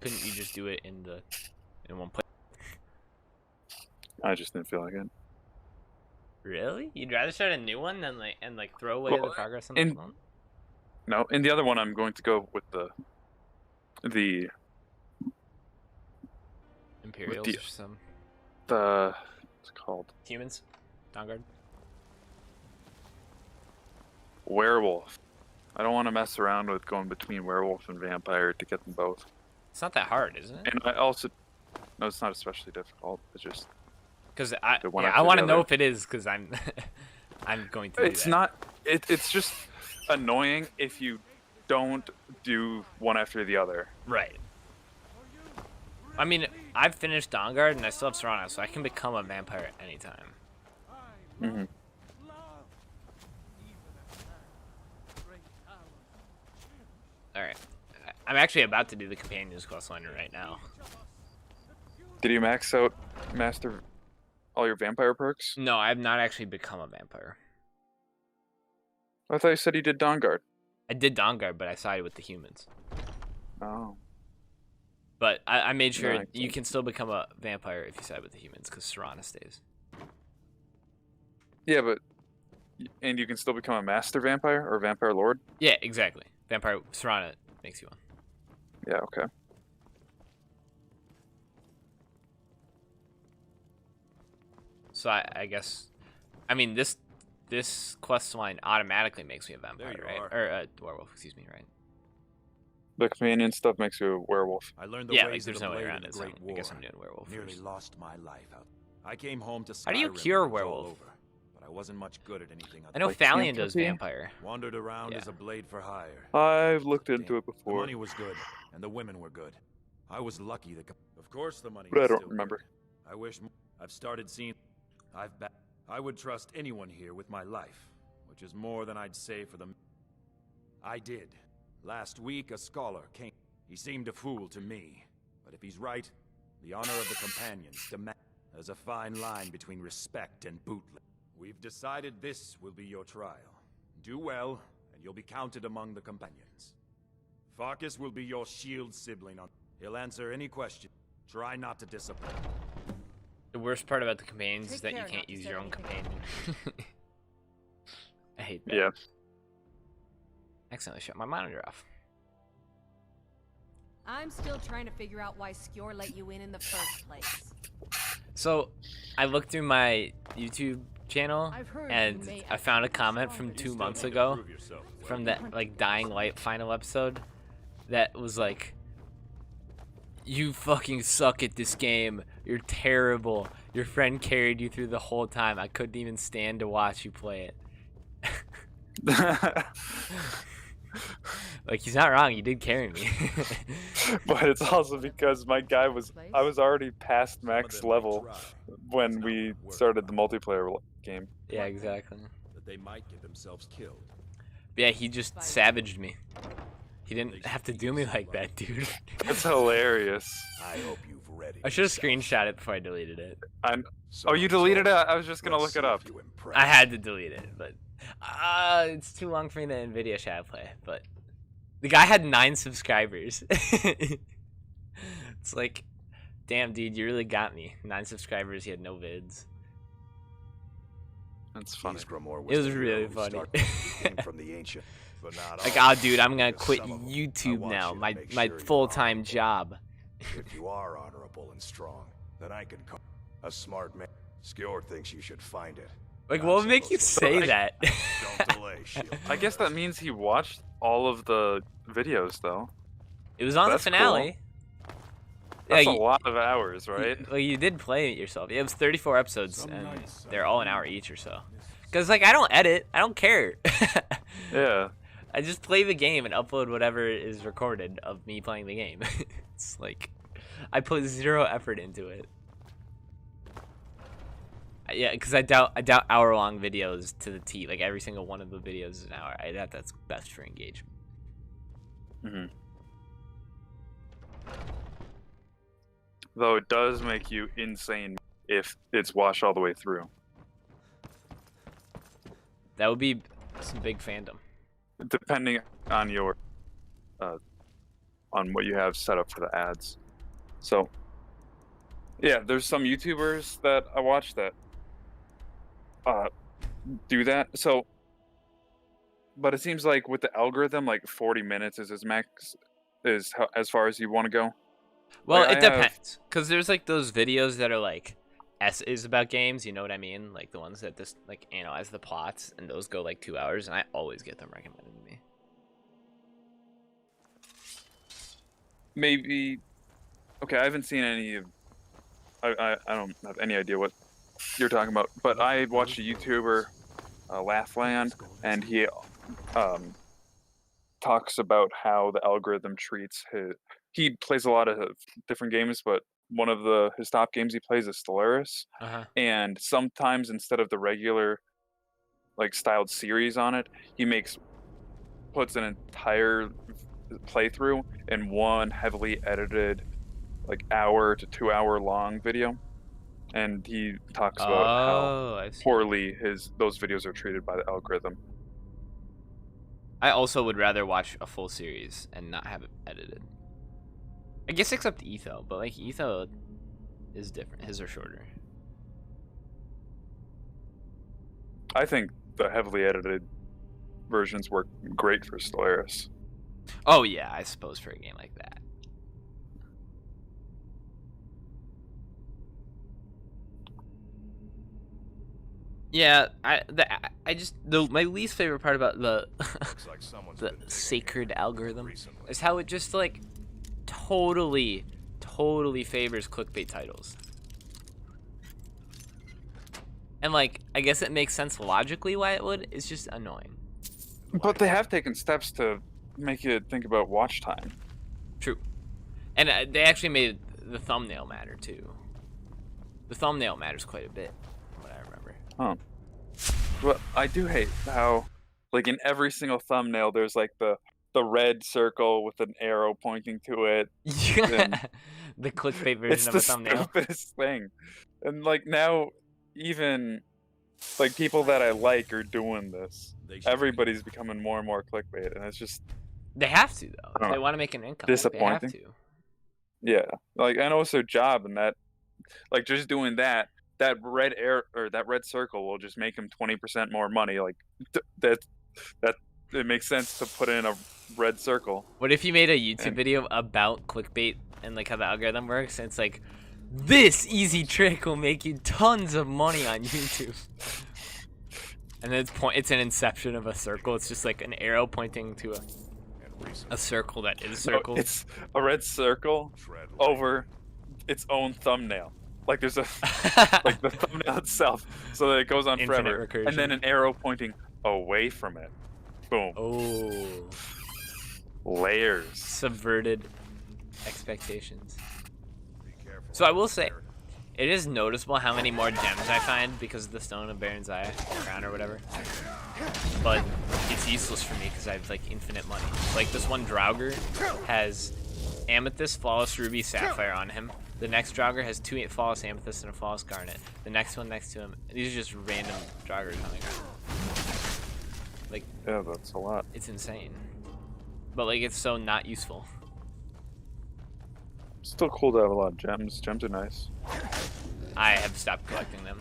couldn't you just do it in one place? I just didn't feel like it. Really? You'd rather start a new one than like throw away the progress on the phone? No, in the other one, I'm going to go with the Imperials or some. What's it called? Humans? Dawnguard? Werewolf. I don't want to mess around with going between werewolf and vampire to get them both. It's not that hard, isn't it? And I also, no, it's not especially difficult. It's just because I want to know if it is, because I'm I'm going to. It's not. It's just annoying if you don't do one after the other. Right. I mean, I've finished Dawnguard and I still have Serana, so I can become a vampire at any time. Mm-hmm. Alright. I'm actually about to do the Companions questline right now. Did you max out master all your vampire perks? No, I have not actually become a vampire. I thought you said you did Dawnguard. I did Dawnguard, but I sided with the humans. Oh. But I made sure you can still become a vampire if you side with the humans, because Serana stays. Yeah, but... And you can still become a master vampire or vampire lord? Yeah, exactly. Vampire Serana makes you one. Yeah, okay. So I guess... I mean, this quest line automatically makes me a vampire, right? Or a werewolf, excuse me, right? The companion stuff makes you a werewolf. I learned the yeah, ways like, there's of no the way blade around in it, the so Great I War. guess I'm doing werewolf Nearly first. lost my life out. I came home to Skyrim. How do you cure when it was all werewolf? over, but I wasn't much good at anything. I know Like Thalion does Fantasy? vampire. Wandered around as a blade for hire. I've looked into it The before, money was good, and the women were good. I was lucky that, of course, the money. but I was don't still remember. good. I wish I've started seeing. I would trust anyone here with my life, which is more than I'd say for them. I did. Last week, a scholar came. He seemed a fool to me, but if he's right, the honor of the companions demand. There's a fine line between respect and bootleg. We've decided this will be your trial. Do well, and you'll be counted among the companions. Farkas will be your shield sibling. He'll answer any question. Try not to disappoint. The worst part about the companions is that you can't use your own companion. I hate that. Yeah. Accidentally shut my monitor off. I'm still trying to figure out why Skjor let you in the first place. So, I looked through my YouTube channel and I found a comment from 2 months ago from that like Dying Light final episode that was like, "You fucking suck at this game. You're terrible. Your friend carried you through the whole time. I couldn't even stand to watch you play it." Like, he's not wrong. You did carry me. But it's also because I was already past max level when we started the multiplayer game. Yeah, exactly. That they might get themselves killed. But yeah, he just savaged me. He didn't have to do me like that, dude. It's hilarious. I hope you've read it. I should have screenshot it before I deleted it. Oh, you deleted it? I was just gonna look it up. I had to delete it, but it's too long for me to NVIDIA shadow play. But the guy had 9 subscribers. It's like, damn, dude, you really got me. 9 subscribers, he had no vids. That's funny. It was really funny. From the ancient, but not Like, all. dude, I'm gonna quit Some of them. I YouTube want now. you to My make sure you're full-time honorable. job. If you are honorable and strong, then I can call a smart man. Skjor thinks you should find it. Like, I'm what would make you supposed to- say that? Don't delay, Shield. I guess that means he watched all of the videos, though. It was on That's the finale. That's Yeah, a lot of hours, right? Well, you did play it yourself. It was 34 episodes, and they're all an hour each or so. Cause like, I don't edit. I don't care. Yeah. I just play the game and upload whatever is recorded of me playing the game. It's like, I put 0 effort into it. Yeah, because I doubt hour-long videos to the T. Like, every single one of the videos is an hour. I doubt that's best for engagement. Mm-hmm. Though it does make you insane if it's watched all the way through. That would be some big fandom. Depending on your on what you have set up for the ads. So yeah, there's some YouTubers that I watch that do that. So, but it seems like with the algorithm, like 40 minutes is as max, is how, as far as you want to go. Well, Like, it depends, because there's like those videos that are like essays about games, you know what I mean? Like the ones that just like analyze the plots, and those go like 2 hours, and I always get them recommended to me. Maybe. Okay, I haven't seen any of. I don't have any idea what you're talking about, but I watched a YouTuber, Laughland, and he talks about how the algorithm treats his. He plays a lot of different games, but one of his top games he plays is Stellaris, and sometimes instead of the regular, like styled series on it, he puts an entire playthrough in one heavily edited, like hour to 2 hour long video, and he talks about how poorly those videos are treated by the algorithm. I also would rather watch a full series and not have it edited. I guess except Etho, but like Etho is different. His are shorter. I think the heavily edited versions work great for Stellaris. Oh yeah, I suppose for a game like that. Yeah, my least favorite part about the the sacred algorithm is how it just like totally favors clickbait titles. And like I guess it makes sense logically why it would. It's just annoying. But they have taken steps to make you think about watch time. True. And they actually made the thumbnail matter too. The thumbnail matters quite a bit, from what I remember. Huh. Well, I do hate how, like, in every single thumbnail, there's like the red circle with an arrow pointing to it. Yeah. The clickbait version of a thumbnail. It's the stupidest thing. And like now, even like people that I like are doing this. Everybody's becoming more and more clickbait, and it's just. They have to though. If they want to make an income. Disappointing. They have to. Yeah, like I know it's their job, and that, like, just doing that red that red circle will just make them 20% more money. Like that it makes sense to put in a red circle. What if you made a YouTube video about clickbait and like how the algorithm works? And it's like, this easy trick will make you tons of money on YouTube. And then it's an inception of a circle. It's just like an arrow pointing to a circle that is circled. It's a red circle over its own thumbnail. Like there's a like the thumbnail itself, so that it goes on Infinite forever, recursion. and then an arrow pointing away from it. Boom. Oh. Layers. Subverted expectations. So I will say, it is noticeable how many more gems I find because of the Stone of Baron's Eye, crown or whatever. But it's useless for me because I have like infinite money. Like this one Draugr has Amethyst, Flawless Ruby, Sapphire on him. The next Draugr has 2 Flawless Amethyst and a Flawless Garnet. The next one next to him, these are just random Draugrs on the ground. Like, yeah, that's a lot. It's insane. But like, it's so not useful. Still cool to have a lot of gems. Gems are nice. I have stopped collecting them.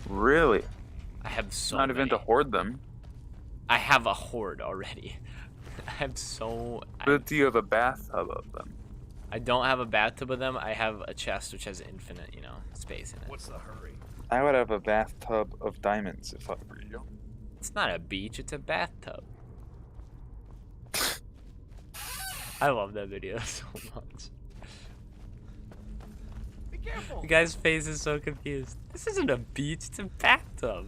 Really? I have so Not many. even to hoard them. I have a hoard already. I have so. But do you have a bathtub of them? I don't have a bathtub of them. I have a chest which has infinite, space in it. What's the hurry? I would have a bathtub of diamonds if I were you. It's not a beach. It's a bathtub. I love that video so much. Be careful. The guy's face is so confused. This isn't a beach. It's a bathtub.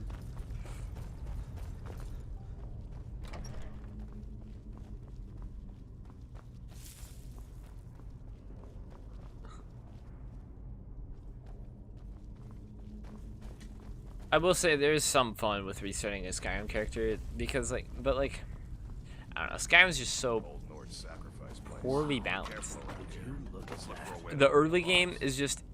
I will say there's some fun with restarting a Skyrim character because I don't know, Skyrim's just so poorly balanced. The early game is just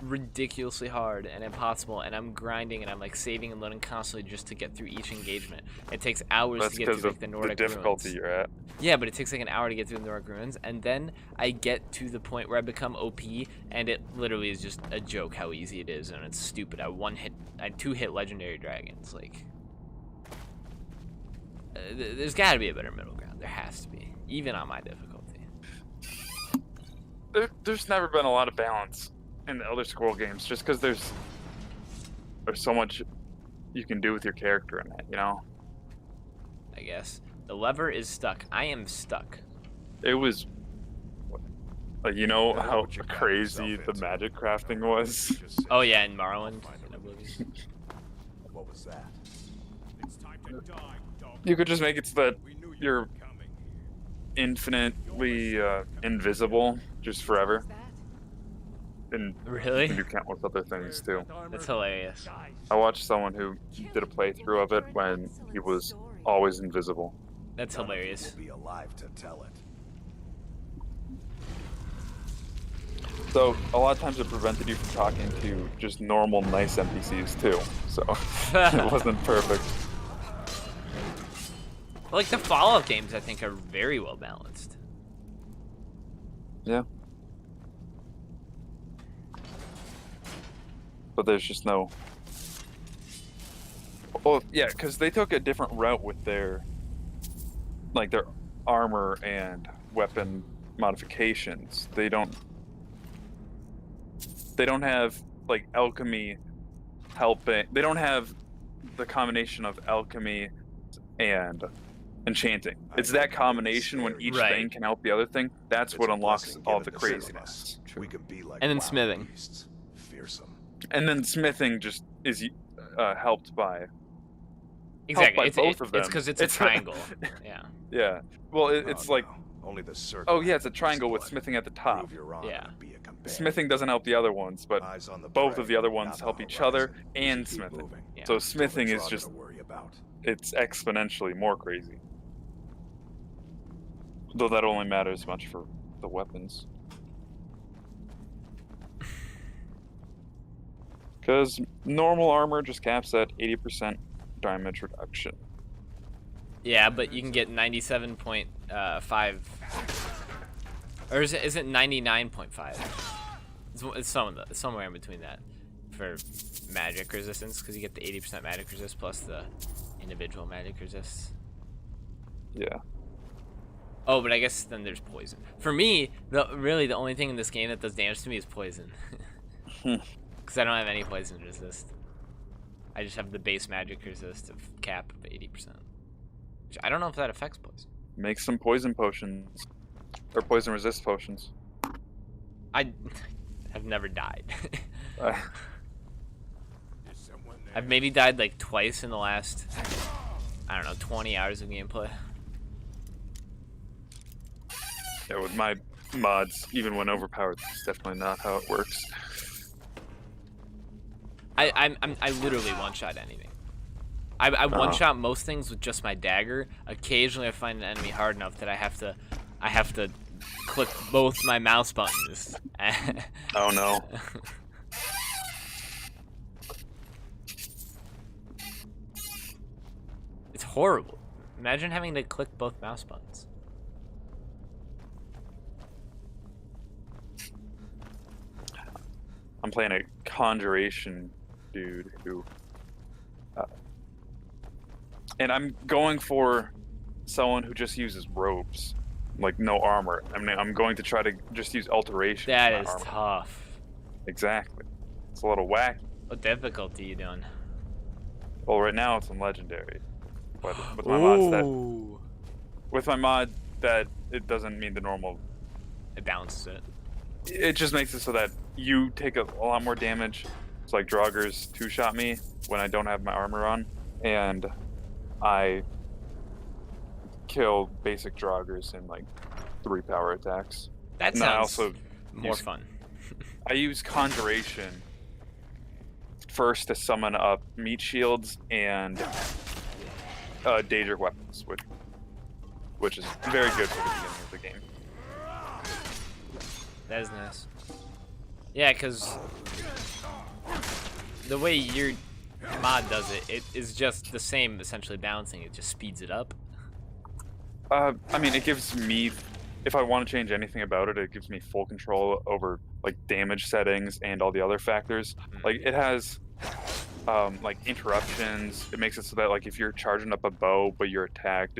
ridiculously hard and impossible, and I'm grinding and I'm like saving and loading constantly just to get through each engagement. It takes hours That's to get through of like the Nordic the difficulty ruins. you're at. Yeah, but it takes like an hour to get through the Nordic ruins, and then I get to the point where I become OP, and it literally is just a joke how easy it is, and it's stupid. I 2-hit legendary dragons. Like, there's got to be a better middle ground. There has to be, even on my difficulty. There's never been a lot of balance in the Elder Scrolls games, just because there's so much you can do with your character in it, you know? I guess. The lever is stuck. I am stuck. It was, you know how crazy the magic crafting was? Oh yeah, in Morrowind, I believe. What was that? You could just make it so that you're infinitely invisible, just forever. And Really? you can do countless other things too. That's hilarious. I watched someone who did a playthrough of it when he was always invisible. That's hilarious. Be alive to tell it. So a lot of times it prevented you from talking to just normal, nice NPCs too. So it wasn't perfect. But like the Fallout games, I think are very well balanced. Yeah. But there's just no. Well, yeah, because they took a different route with their armor and weapon modifications. They don't have like alchemy helping. They don't have the combination of alchemy and enchanting. It's that combination when each thing can help the other thing. That's what unlocks all the craziness. We can be like and then smithing. Beasts, fearsome. And then smithing just is helped by. Exactly. Both of them. It's because it's a triangle. Yeah. Yeah. Well, it's like. Only the circle. Oh yeah, it's a triangle with smithing at the top. Yeah. Smithing doesn't help the other ones, but both of the other ones help each other and smithing. Yeah. So smithing is just. It's exponentially more crazy. Though that only matters much for the weapons. Because normal armor just caps at 80% damage reduction. Yeah, but you can get 97.5, or is it 99.5? It's somewhere in between that for magic resistance, because you get the 80% magic resist plus the individual magic resists. Yeah. Oh, but I guess then there's poison. For me, really the only thing in this game that does damage to me is poison. Because I don't have any poison resist. I just have the base magic resist of cap of 80%. Which I don't know if that affects poison. Make some poison potions. Or poison resist potions. I have never died. I've maybe died like twice in the last, I don't know, 20 hours of gameplay. Yeah, with my mods, even when overpowered, that's definitely not how it works. I literally one-shot anything. I one-shot most things with just my dagger. Occasionally I find an enemy hard enough that I have to click both my mouse buttons. Oh no. It's horrible. Imagine having to click both mouse buttons. I'm playing a conjuration dude who and I'm going for someone who just uses robes, like no armor. I mean, I'm going to try to just use alteration. That is armor. tough. Exactly. It's a little wacky. What difficulty are you doing? Well, right now it's in legendary, but with my mods that it doesn't mean the normal. It balances it. It just makes it so that you take a lot more damage. It's like Draugrs two-shot me when I don't have my armor on, and I kill basic Draugrs in like 3 power attacks. That and sounds also more fun. I use Conjuration first to summon up meat shields and Daedric weapons, which is very good for the beginning of the game. That is nice. Yeah, because the way your mod does it, it is just the same, essentially balancing. It just speeds it up. I mean, it gives me, if I want to change anything about it, it gives me full control over like damage settings and all the other factors. Like it has like interruptions. It makes it so that like if you're charging up a bow but you're attacked,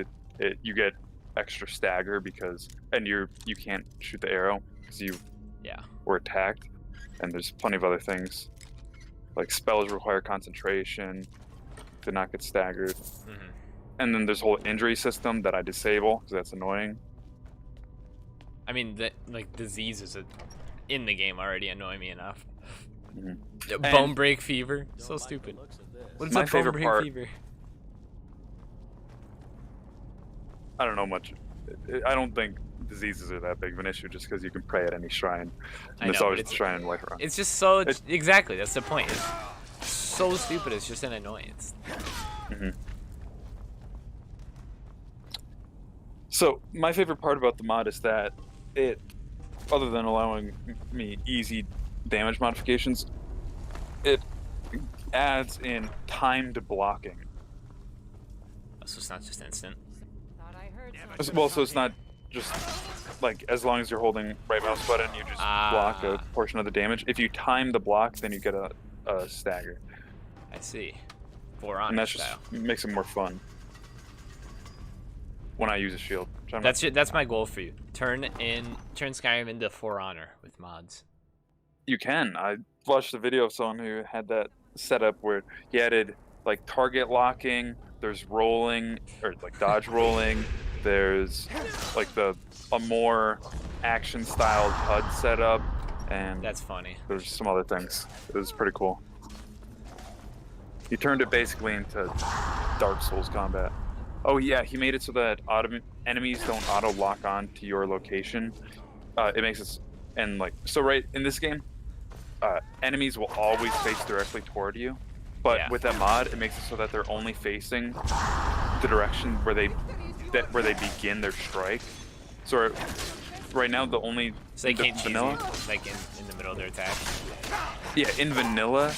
you get extra stagger because you can't shoot the arrow because you were attacked. And there's plenty of other things like spells require concentration to not get staggered. And then there's a whole injury system that I disable because that's annoying. I mean, like diseases in the game already annoy me enough. Bone break fever, so stupid. What's my a favorite bone break part? fever? I don't know much. I don't think diseases are that big of an issue just because you can pray at any shrine. And there's always a shrine and wipe around. It's just so exactly. That's the point. It's so stupid. It's just an annoyance. So my favorite part about the mod is that it, other than allowing me easy damage modifications, it adds in timed blocking. So it's not just instant. Well, so it's not just like as long as you're holding right mouse button, you just block a portion of the damage. If you time the block, then you get a stagger. I see. For honor and that style. just makes it more fun when I use a shield. That's my goal for you. Turn Skyrim into For Honor with mods. You can. I watched a video of someone who had that setup where he added like target locking. There's rolling or like dodge rolling. There's like a more action styled HUD setup, and that's funny. There's some other things. It was pretty cool. He turned it basically into Dark Souls combat. Oh yeah, he made it so that enemies don't auto lock on to your location. It makes it and like so right in this game, enemies will always face directly toward you. But with that mod, it makes it so that they're only facing the direction where they begin their strike. So right now, the only they can't cheese you, like in the middle of their attack. Yeah, in vanilla,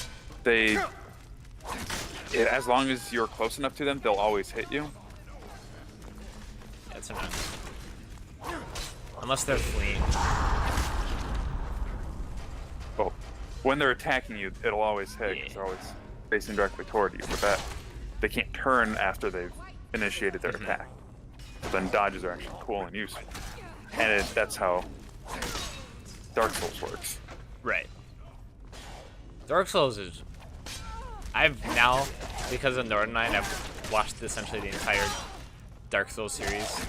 as long as you're close enough to them, they'll always hit you. That's enough. Unless they're fleeing. Oh, when they're attacking you, it'll always hit because they're always facing directly toward you, but that they can't turn after they've initiated their attack. So then dodges are actually cool and useful, and that's how Dark Souls works. Right. Dark Souls is. I've now, because of Northern Light, I've watched essentially the entire Dark Souls series,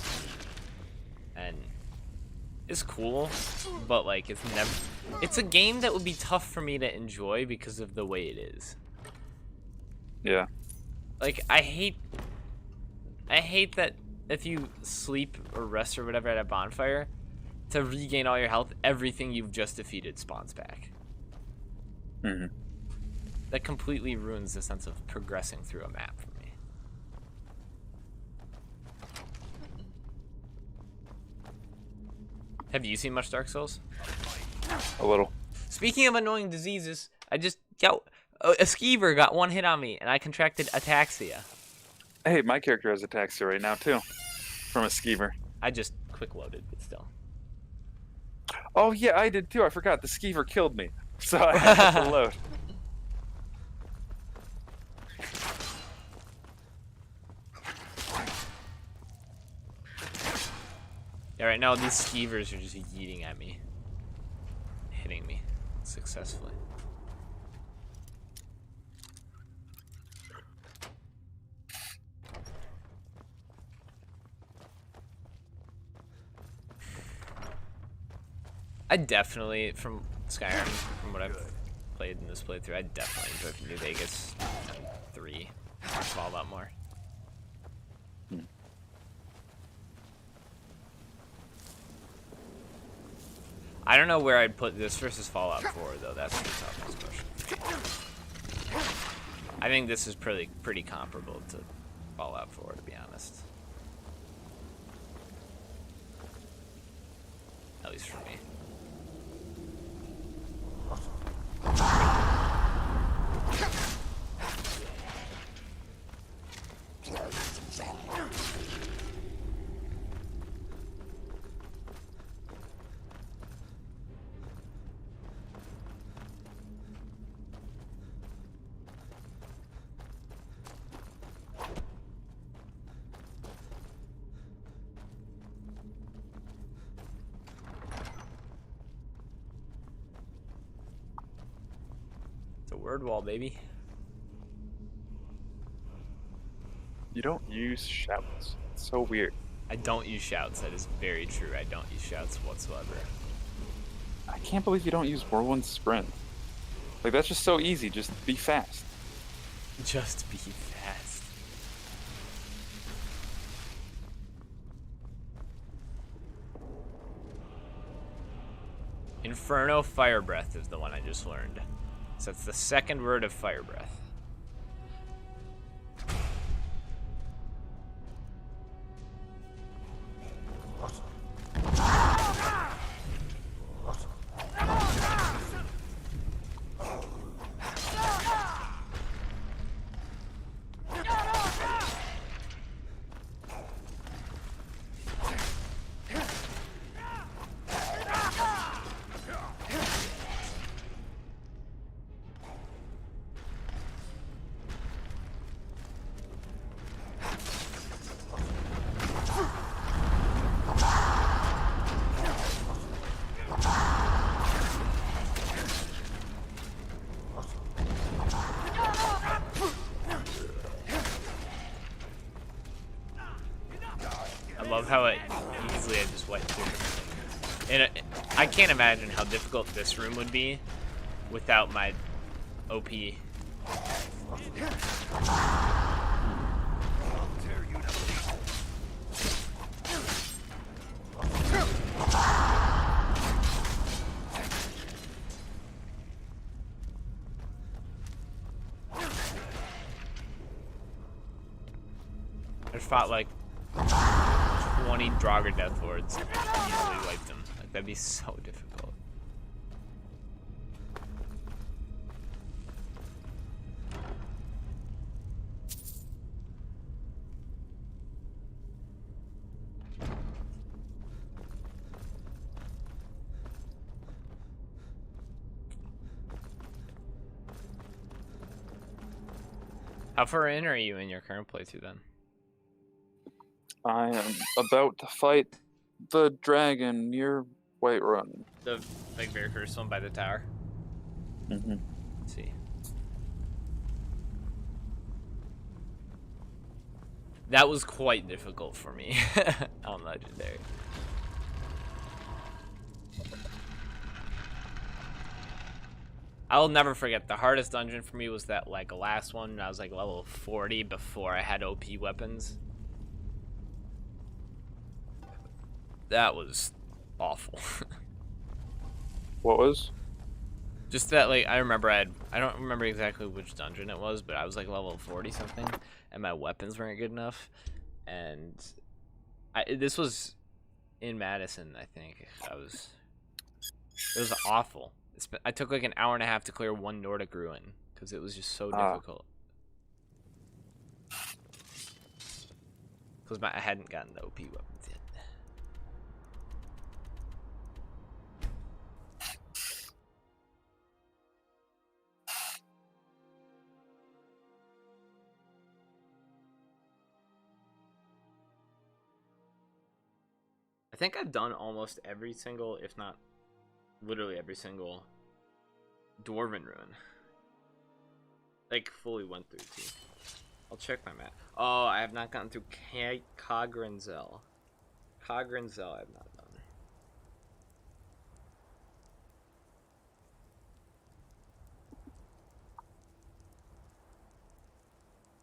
and it's cool, but like it's a game that would be tough for me to enjoy because of the way it is. Yeah. Like I hate that if you sleep or rest or whatever at a bonfire, to regain all your health, everything you've just defeated spawns back. That completely ruins the sense of progressing through a map for me. Have you seen much Dark Souls? A little. Speaking of annoying diseases, a skeever got one hit on me, and I contracted ataxia. Hey, my character has ataxia right now too, from a skeever. I just quick loaded, but still. Oh yeah, I did too. I forgot the skeever killed me, so I had to load. Yeah, right now these skeevers are just yeeting at me, hitting me successfully. I definitely, from Skyrim, from what I've played in this playthrough, I definitely enjoyed New Vegas 3 Fallout more. I don't know where I'd put this versus Fallout 4, though. That's the toughest question. I think this is pretty comparable to Fallout 4, to be honest. At least for me. Word wall, baby. You don't use shouts. It's so weird. I don't use shouts. That is very true. I don't use shouts whatsoever. I can't believe you don't use whirlwind sprint. Like, that's just so easy. Just be fast. Just be fast. Inferno Fire Breath is the one I just learned. So that's the second word of Fire Breath. I love how easily I just went through. And I can't imagine how difficult this room would be without my OP. I fought like 20 Draugr Death Lords and easily wiped them. Like, that'd be so difficult. How far in are you in your current playthrough then? I am about to fight the dragon near Whiterun. The like very first one by the tower. Mm-hmm. Let's see. That was quite difficult for me on Legendary. I'll never forget the hardest dungeon for me was that like last one. I was like level 40 before I had OP weapons. That was awful. What was? Just that, like, I remember I don't remember exactly which dungeon it was, but I was like level 40 something, and my weapons weren't good enough. And this was in Madison, I think. It was awful. I took like an hour and a half to clear one Nordic ruin because it was just so difficult. Because I hadn't gotten the OP weapons yet. I think I've done almost every single, if not literally every single Dwarven ruin. Like, fully went through, too. I'll check my map. Oh, I have not gotten through Cogrenzel. Cogrenzel I have not done.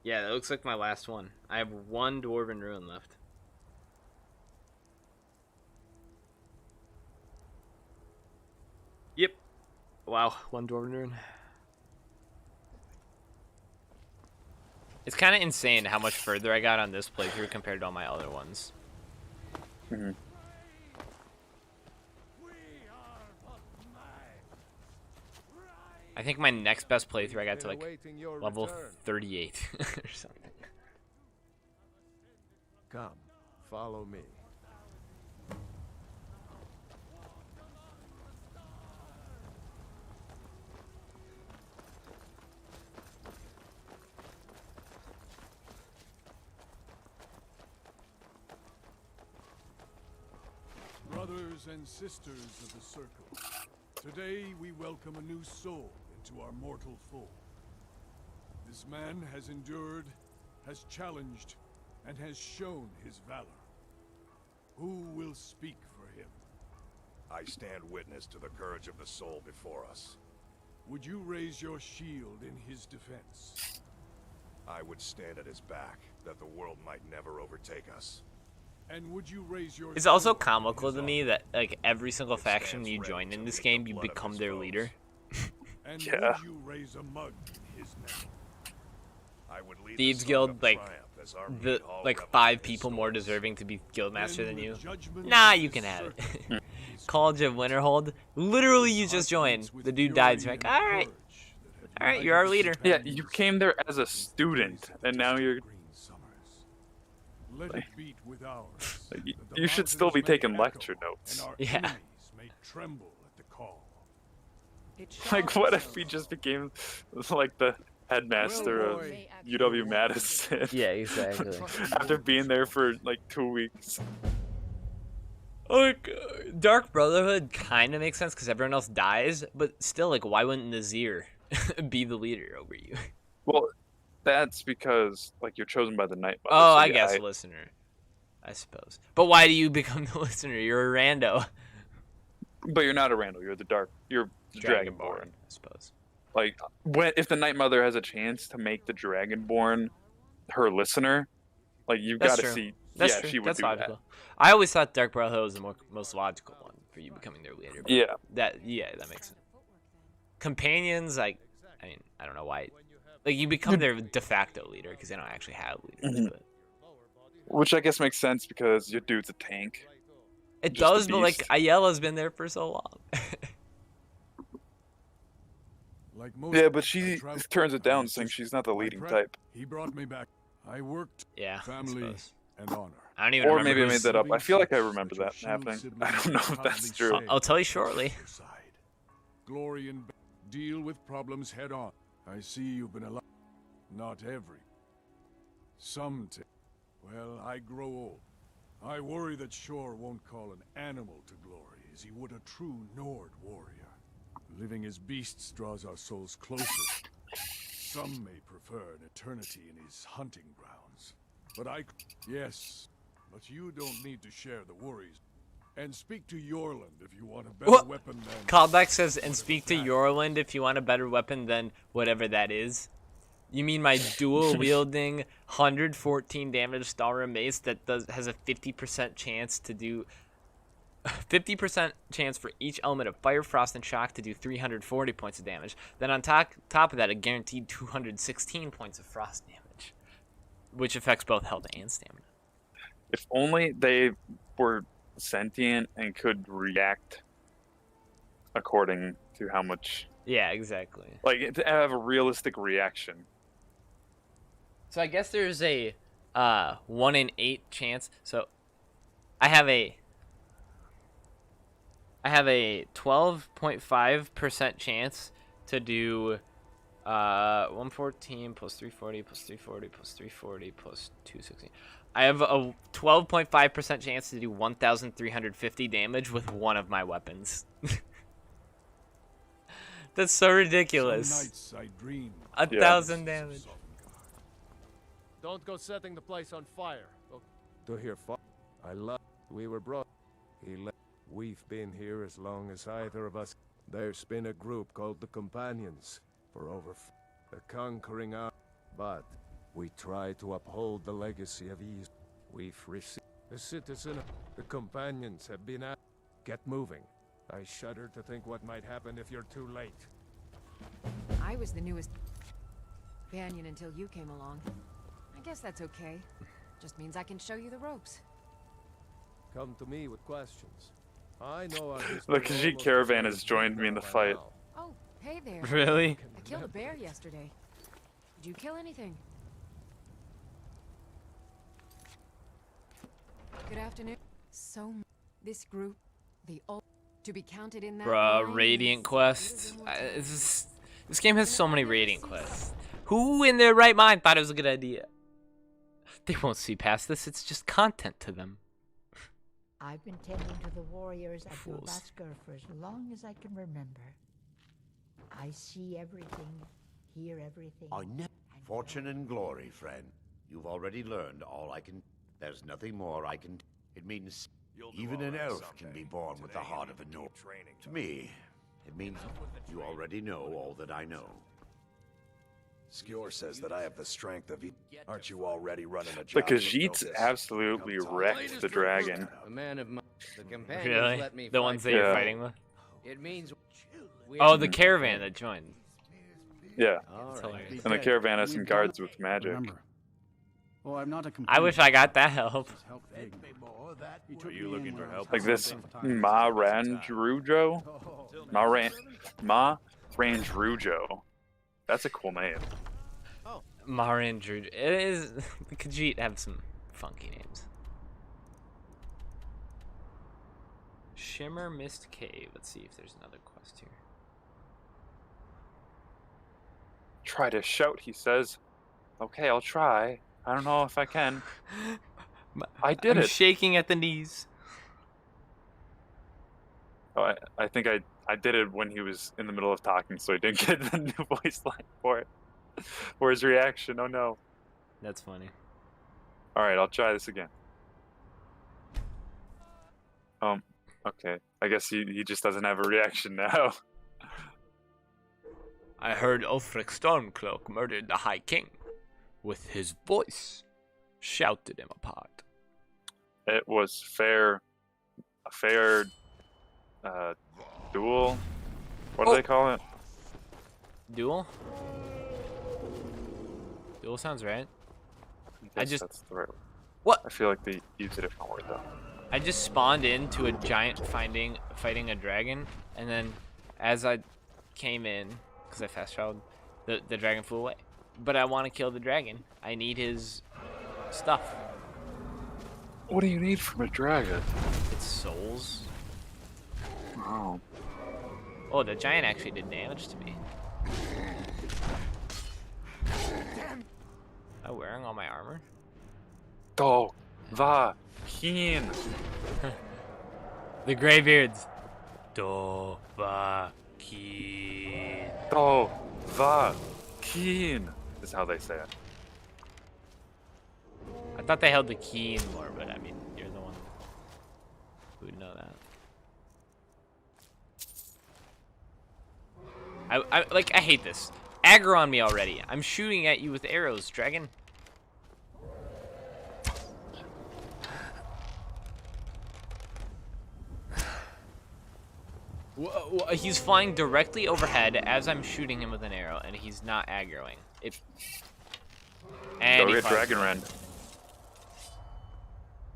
Yeah, that looks like my last one. I have one Dwarven ruin left. Yep. Wow, one Dwarven rune. It's kind of insane how much further I got on this playthrough compared to all my other ones. Mm-hmm. I think my next best playthrough I got to like level 38 or something. Come, follow me. Brothers and sisters of the Circle, today we welcome a new soul to our mortal foe. This man has endured, has challenged, and has shown his valor. Who will speak for him? I stand witness to the courage of the soul before us. Would you raise your shield in his defense? I would stand at his back, that the world might never overtake us. And would you raise your It's also sword in comical his to me honor? that like every single It faction stands you ready join to in this leak game, the you blood of become his their foes. leader. And Yeah. would you raise a mug in his name? I would lead Thieves the song Guild, of like triumph as our the mead hall like revels 5 in his people more stories. deserving to be guildmaster Then than with you. judgment Nah, in you his can have it. circle, his College of Winterhold. Literally, you just joined. The dude died. You're like, all right, you're our leader. Yeah, you came there as a student, and now you're. Let it beat with ours, Like, that the you should still be mountains may taking echo, lecture notes. and our Yeah. enemies may tremble at the call. Like, what if he just became like the headmaster Well, of boy. UW Madison? Yeah, exactly. After being there for like 2 weeks. Like, Dark Brotherhood kind of makes sense because everyone else dies, but still, like, why wouldn't Nazir be the leader over you? Well, that's because like you're chosen by the Night Mother. Oh, so I yeah, guess listener, I suppose. But why do you become the listener? You're a rando. But you're not a Randall. You're the Dark. You're the Dragonborn. I suppose. Like, if the Night Mother has a chance to make the Dragonborn her listener, like you've That's got to true. see. That's yeah, true. she would That's do logical. I always thought Dark Brotherhood was the most logical one for you becoming their leader. that. Yeah. That makes sense. Companions, like, I mean, I don't know why. Like, you become their de facto leader because they don't actually have leaders. Mhm. But Which I guess makes sense because your dude's a tank. it Just a does, but like beast. Ayela's been there for so long. Like most Yeah, but I she traveled- turns it I down, was saying just- she's not the my leading prep, type. He brought me back. I worked Yeah, I family suppose. and honor. I don't even Or remember maybe I who's- made that up. I feel like I Living remember such that your happening. shield I don't know if proudly that's true. say I'll tell you shortly. side. Glory and deal with problems head on. I see you've been alive. Not every. Some. Well, I grow old. I worry that Shor won't call an animal to glory as he would a true Nord warrior. Living as beasts draws our souls closer. Some may prefer an eternity in his hunting grounds. But yes, but you don't need to share the worries. And speak to Yorland if you want a better What? weapon than... Callback says, and speak to Yorland if you want a better weapon than whatever that is. You mean my dual-wielding 114 damage Stalra mace that has a 50% chance to do... 50% chance for each element of Fire, Frost, and Shock to do 340 points of damage. Then on top of that, a guaranteed 216 points of Frost damage. Which affects both health and stamina. If only they were sentient and could react according to how much. Yeah, exactly. Like, to have a realistic reaction. So I guess there's a 1 in 8 chance. So I have a 12.5% chance to do 114 plus 340 plus 340 plus 340 plus 216. I have a 12.5% chance to do 1,350 damage with one of my weapons. That's so ridiculous. Some nights I dream. 1,000 damage. Don't go setting the place on fire. To hear I love. We were brought. We've been here as long as either of us. There's been a group called the Companions for over the conquering our. But we try to uphold the legacy of ease. We've received the citizen. The Companions have been at. Get moving. I shudder to think what might happen if you're too late. I was the newest companion until you came along. I guess that's okay. Just means I can show you the ropes. Come to me with questions. I know our history The Khajiit almost caravan as has joined me in the by fight. now. Oh, hey there. Really? I killed a bear yesterday. Did you kill anything? Good afternoon. So, this group, the old, to be counted in that Bruh, line Radiant is Quest. better than what This game has so many Radiant quests. Who in their right mind thought it was a good idea? They won't see past this. It's just content to them. I've been tending to the warriors at Fools. Gilbasker for as long as I can remember. I see everything, hear everything. Fortune and glory, friend. You've already learned all I can. There's nothing more I can. It means even an elf can be born with the heart of a gnome. To me, it means you already know all that I know. Skjor says that I have the strength of. Aren't you already running a The job? Khajiits absolutely wrecked the dragon. A man of my, the companions Really? let me The fight ones that for you're Yeah. fighting with? It means Oh, the caravan that joined. Yeah, All That's right. hilarious. and the caravan has some guards with magic. Remember. Oh, I'm not a I wish I got that help. Are you looking for help? Like this Ma Ranjrujo? Ma Ranjrujo. That's a cool name. Marin Drew. It is. The Khajiit have some funky names. Shimmer Mist Cave. Let's see if there's another quest here. Try to shout, he says. Okay, I'll try. I don't know if I can. I did I'm it. shaking at the knees. Oh, I think I did it when he was in the middle of talking, so he didn't get the new voice line for it. For his reaction, oh no. That's funny. Alright, I'll try this again. Okay. I guess he just doesn't have a reaction now. I heard Ulfric Stormcloak murdered the High King. With his voice, shouted him apart. It was a fair duel. What do they call it? Duel? Duel sounds right. I guess that's the right word. What? I feel like they used a different word though. I just spawned into a giant fighting a dragon, and then as I came in, because I fast traveled, the dragon flew away. But I want to kill the dragon. I need his stuff. What do you need from a dragon? Its souls. Oh. Oh, the giant actually did damage to me. Am I wearing all my armor? Do va keen. The Greybeards. Do va keen. Do va keen is how they say it. I thought they held the keen more, but I mean, you're the one who would know that. I hate this. Aggro on me already. I'm shooting at you with arrows, dragon. He's flying directly overhead as I'm shooting him with an arrow, and he's not aggroing. And Go get Dragon Rend.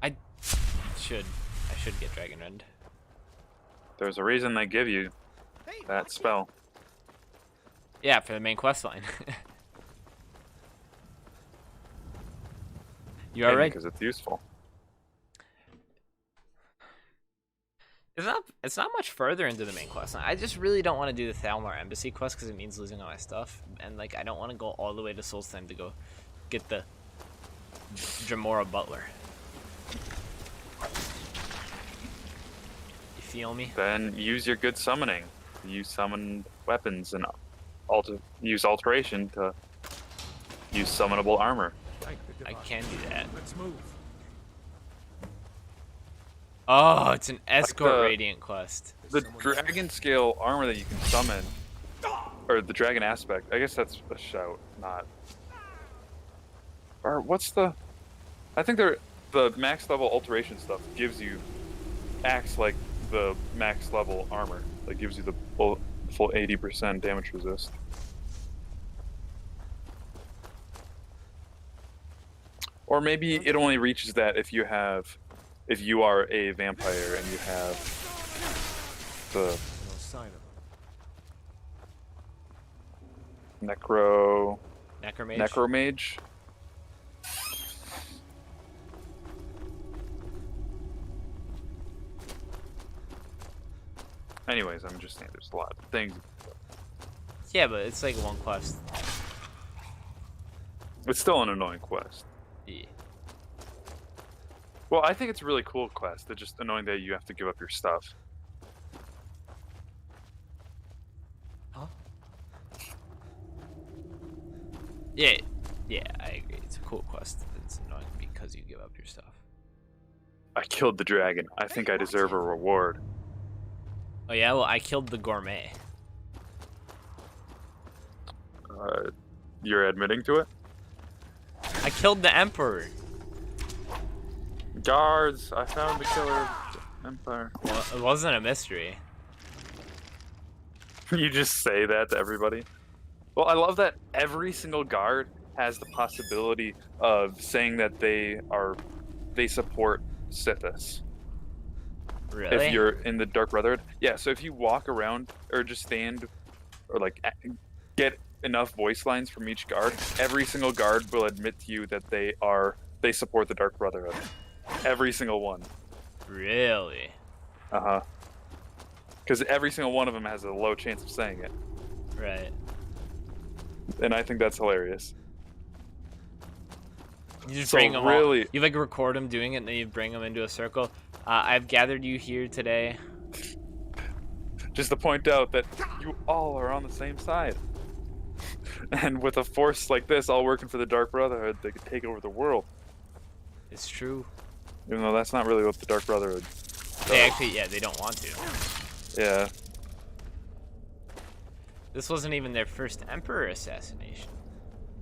I should get Dragon Rend. There's a reason they give you that spell. Yeah, for the main quest line. You alright? Because it's useful. It's not much further into the main quest line. I just really don't want to do the Thalmor Embassy quest because it means losing all my stuff, and like I don't want to go all the way to Solstheim to go get the Dremora Butler. You feel me? Then use your good summoning. You summon weapons and use alteration to use summonable armor. I can do that. Let's move. Oh, it's an escort the- radiant quest. The dragon scale armor that you can summon, or the dragon aspect, I guess that's a shout, not. Or what's the? I think the max level alteration stuff acts like the max level armor. That gives you the full 80% damage resist. Or maybe it only reaches that if you are a vampire and you have the No sign of Necromage. necromage. Anyways, I'm just saying there's a lot of things. Yeah, but it's like one quest. It's still an annoying quest. Yeah. Well, I think it's a really cool quest. It's just annoying that you have to give up your stuff. Huh? Yeah, yeah, I agree. It's a cool quest. It's annoying because you give up your stuff. I killed the dragon. I think I deserve a reward. Oh yeah, well I killed the gourmet. You're admitting to it? I killed the emperor. Guards, I found the killer of the Empire. Well, it wasn't a mystery. You just say that to everybody? Well, I love that every single guard has the possibility of saying that they support Sithis. Really? If you're in the Dark Brotherhood. Yeah, so if you walk around or just stand or like get enough voice lines from each guard, every single guard will admit to you that they support the Dark Brotherhood. Every single one. Really? Uh-huh. Because every single one of them has a low chance of saying it. Right. And I think that's hilarious. You just So bring them really, all, you like record them doing it and then you bring them into a circle. I've gathered you here today. just to point out that you all are on the same side. And with a force like this all working for the Dark Brotherhood, they could take over the world. It's true. Even though that's not really what the Dark Brotherhood does. They actually, yeah, they don't want to. Yeah. This wasn't even their first emperor assassination.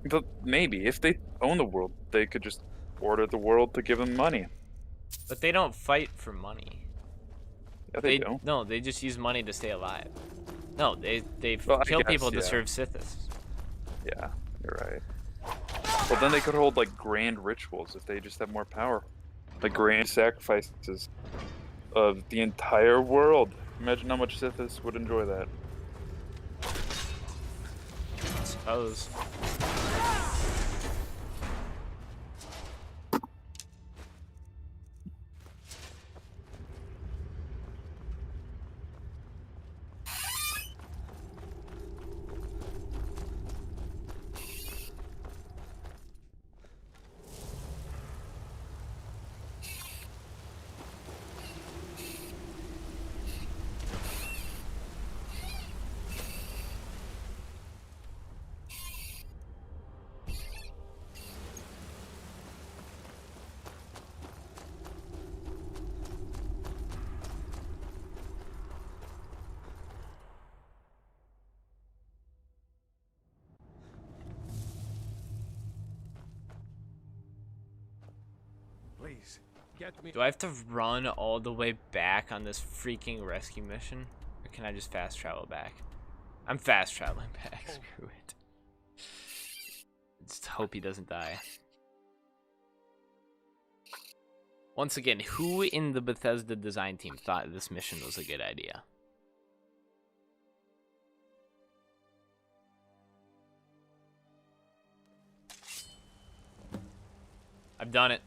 But maybe, if they own the world, they could just order the world to give them money. But they don't fight for money. Yeah, they do. No, they just use money to stay alive. No, they Well, kill I guess, people to yeah. serve Sithis. Yeah, you're right. Well, then they could hold, like, grand rituals if they just have more power. Like, grand sacrifices of the entire world. Imagine how much Sithis would enjoy that. I suppose. Please, get me. Do I have to run all the way back on this freaking rescue mission? Or can I just fast travel back? I'm fast traveling back, screw it. Just hope he doesn't die. Once again, who in the Bethesda design team thought this mission was a good idea? I've done it.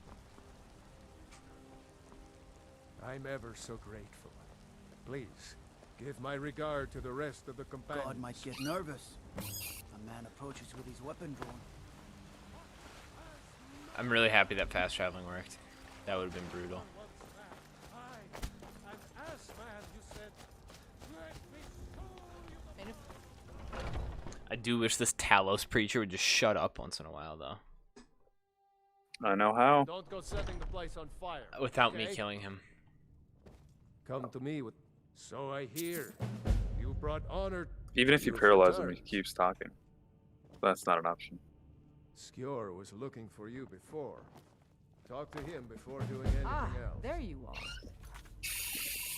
I'm ever so grateful. Please, give my regard to the rest of the companions. God might get nervous. A man approaches with his weapon drawn. I'm really happy that fast traveling worked. That would have been brutal. I do wish this Talos preacher would just shut up once in a while, though. I know how. Don't go setting the place on fire. Without me okay? killing him. Come to me with. So I hear. You brought honor. Even if you paralyze him, he keeps talking. That's not an option. Skjor was looking for you before. Talk to him before doing anything else. There you are.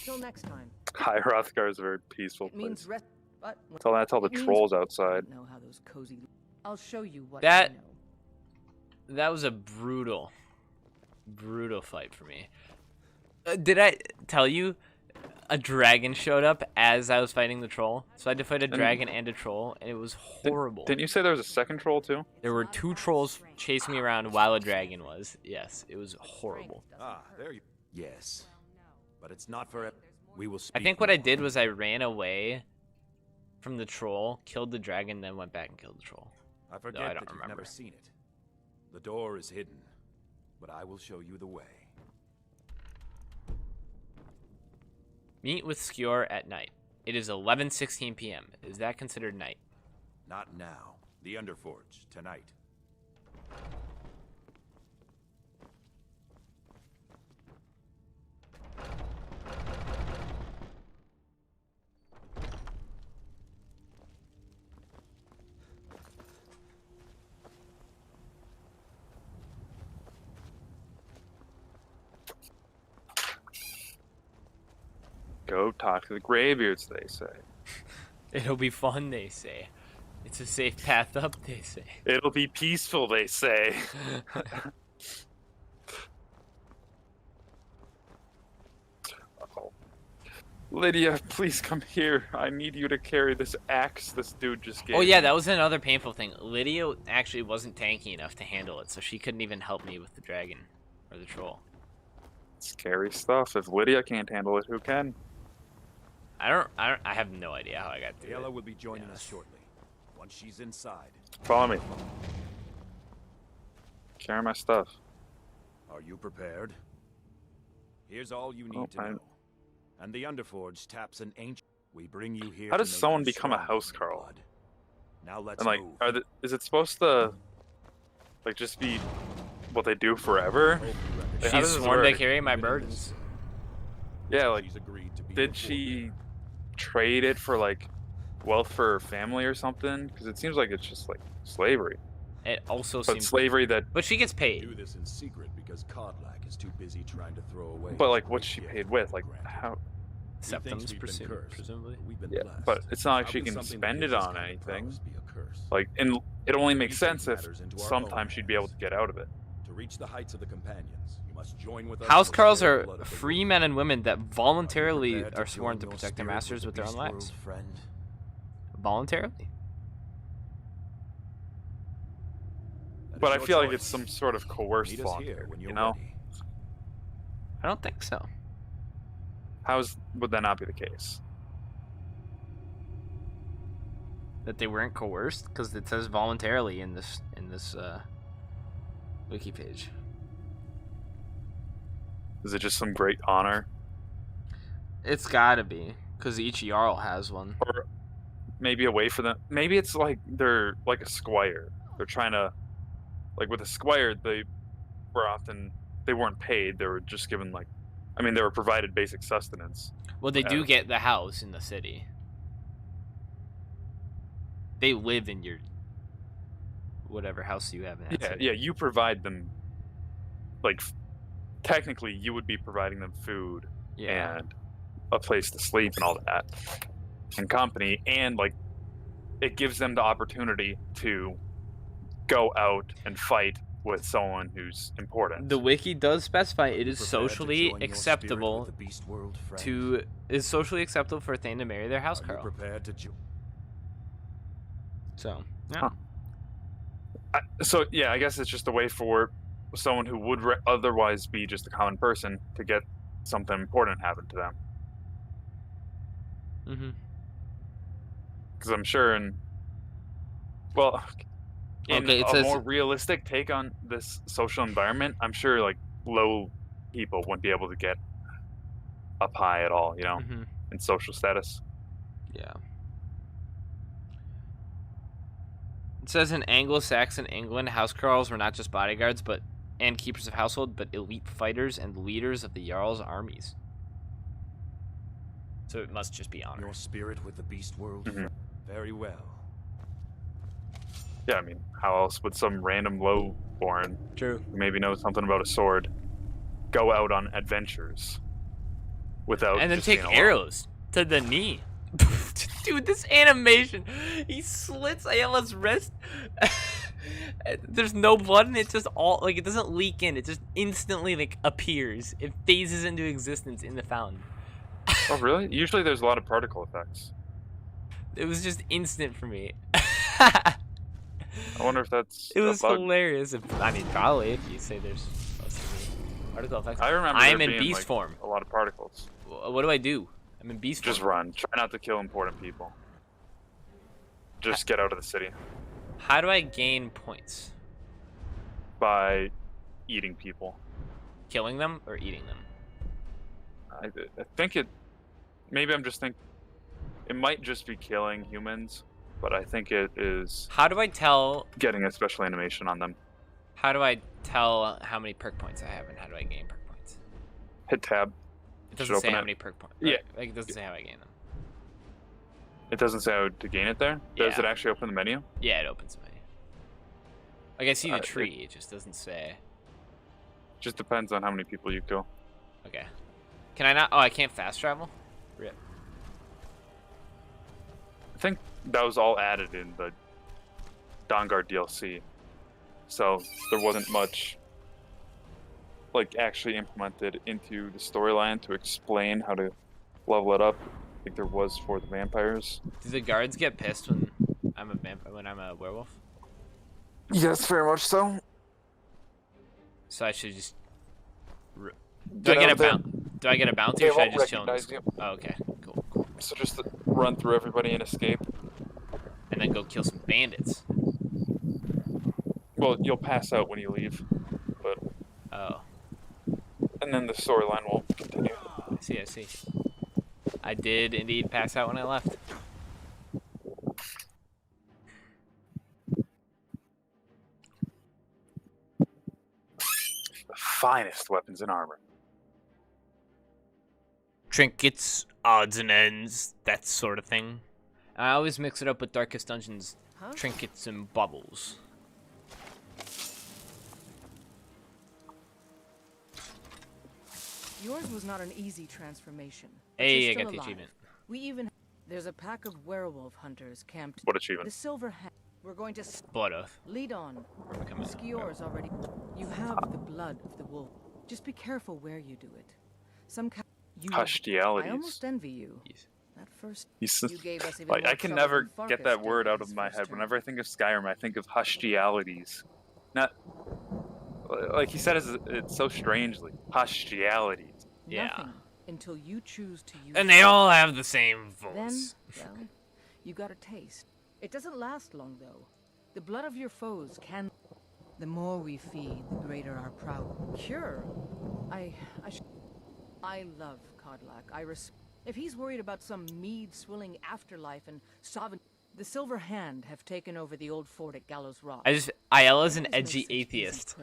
Till next time. High Hrothgar is a very peaceful It means place. rest. But That's all the trolls outside. know how those cozy. I'll show you what That- I know. That was a brutal fight for me. Did I tell you a dragon showed up as I was fighting the troll? So I had to fight a dragon and a troll, and it was horrible. Didn't you say there was a second troll too? There were 2 trolls chasing me around while a dragon was. Yes, it was horrible. Ah, there you. Yes, but it's not for. We will. I Speak think what I more. did was I ran away from the troll, killed the dragon, then went back and killed the troll. I forget I that don't you've remember. never seen it. The door is hidden, but I will show you the way. Meet with Skjor at night. It is 11:16 p.m. Is that considered night? Not now. The Underforge, tonight. Go talk to the Greybeards, they say. It'll be fun, they say. It's a safe path up, they say. It'll be peaceful, they say. Uh-oh. Lydia, please come here. I need you to carry this axe this dude just gave Oh yeah, me. that was another painful thing. Lydia actually wasn't tanky enough to handle it, so she couldn't even help me with the dragon or the troll. Scary stuff. If Lydia can't handle it, who can? I have no idea how I got through Ayla it. will be joining us shortly. Once she's inside. Follow me. Carry my stuff. Are you prepared? Here's all you need to know. And the Underforge taps an ancient. We bring you here. How does to make someone you become a strong, housecarl? blood. Now let's And like, move. is it supposed to, like, just be what they do forever? Like, how does She's this sworn to work? carry my burdens. Yeah, like, She's agreed to be did your she trade it for like wealth for her family or something? Because it seems like it's just like slavery. It also But seems slavery that. But she gets Do paid. this in secret because Kodlak is too busy trying to throw away. But like, his what's great she gift, paid with? Like, granted. how? He thinks Septums, we've been cursed, presumably. but we've been Yeah, blessed. but it's not like How she could can something spend with it his on kind of anything. prowess be a curse? Like, and it only makes We take sense if matters into our sometime own she'd be able to hands. get out of it. To reach the heights of the companions, you must join with us. in the Housecarls shared are blood of the free Lord. men and women that voluntarily Prepared to are sworn join to your protect their spirit masters the with their own beast lives. world, friend? Voluntarily. That But is I your feel like choice. it's some sort of coerced Meet us here volunteer, when you you're know? ready. I don't think so. Would that not be the case? That they weren't coerced, because it says voluntarily in this wiki page. Is it just some great honor? It's gotta be, because each Jarl has one. Or maybe a way for them. Maybe it's like they're like a squire. They're trying to, like with a squire, they weren't paid. They were just given like, I mean, they were provided basic sustenance. Well, they do get the house in the city. They live in your whatever house you have in that city. Yeah, you provide them. Like, technically, you would be providing them food and a place to sleep and all that, and company, and like, it gives them the opportunity to go out and fight with someone who's important. The wiki does specify it is Prepared to socially join your spirit acceptable with the beast world, friend? is socially acceptable for a Thane to marry their Are you housecarl. prepared to join? So, yeah. Huh. So yeah, I guess it's just a way for someone who would otherwise be just a common person to get something important happen to them. Mm-hmm. Because I'm sure in Okay, it a says more realistic take on this social environment, I'm sure like low people wouldn't be able to get up high at all, you know, in social status. Yeah. It says in Anglo-Saxon England, housecarls were not just bodyguards and keepers of household, but elite fighters and leaders of the Jarl's armies. So it must just be honor. Your spirit with the beast world? Mhm. Very well. Yeah, I mean, how else would some random low-born, True, who maybe knows something about a sword, go out on adventures without and then just take being alone? arrows to the knee? Dude, this animation, he slits Ayla's wrist. There's no blood and it just all like it doesn't leak in, it just instantly like appears. It phases into existence in the fountain. Oh really? Usually there's a lot of particle effects. It was just instant for me. I wonder if that's It was a bug. hilarious. I mean, probably if you say there's supposed to be particle effects. I remember I am there in being, beast like, form. a lot of particles. What do I do? I'm in beast Just form. run. Try not to kill important people. Just get out of the city How do I gain points? by eating people. Killing them or eating them? I think it. Maybe I'm just thinking. It might just be killing humans, but I think it is. How do I tell? Getting a special animation on them. How do I tell how many perk points I have and how do I gain perk points? Hit tab. It doesn't say how many perk points. Yeah. Like, it doesn't say how I gain them. It doesn't say how to gain it there? Yeah. Does it actually open the menu? Yeah, it opens the menu. Like, I see the tree, it just doesn't say. Just depends on how many people you kill. Okay. Can I not? Oh, I can't fast travel? Rip. I think that was all added in the Dawnguard DLC. So there wasn't much like actually implemented into the storyline to explain how to level it up like there was for the vampires. Do the guards get pissed when I'm a werewolf? Yes, very much so. So I should just do I get a bounty or should I just chill in this? Oh, okay. Cool. So just run through everybody and escape. And then go kill some bandits. Well, you'll pass out when you leave, but... Oh. And then the storyline will continue. I see. I did indeed pass out when I left. The finest weapons and armor. Trinkets, odds and ends, that sort of thing. I always mix it up with Darkest Dungeons, trinkets and bubbles. Yours was not an easy transformation. Hey, I got the achievement. We even there's a pack of werewolf hunters camped. What achievement? The Silver Hand. We're going to Blood Oath. Lead on. Skior's already. You have the blood of the wolf. Just be careful where you do it. Some Hostilities. I almost envy you. That first you gave us even like more I can trouble never than get Farkas that did word in out his of my first head. term. Whenever I think of Skyrim, I think of hostilities. Not like he said it so strangely. Hostilities. Yeah. Nothing until you choose to use. And they all have the same voice. Then, well, you got a taste. It doesn't last long though. The blood of your foes can. The more we feed, the greater our proud. Cure. I love Kodlak. If he's worried about some mead-swilling afterlife and sovereign, the Silver Hand have taken over the old fort at Gallows Rock. Ayala's an edgy atheist.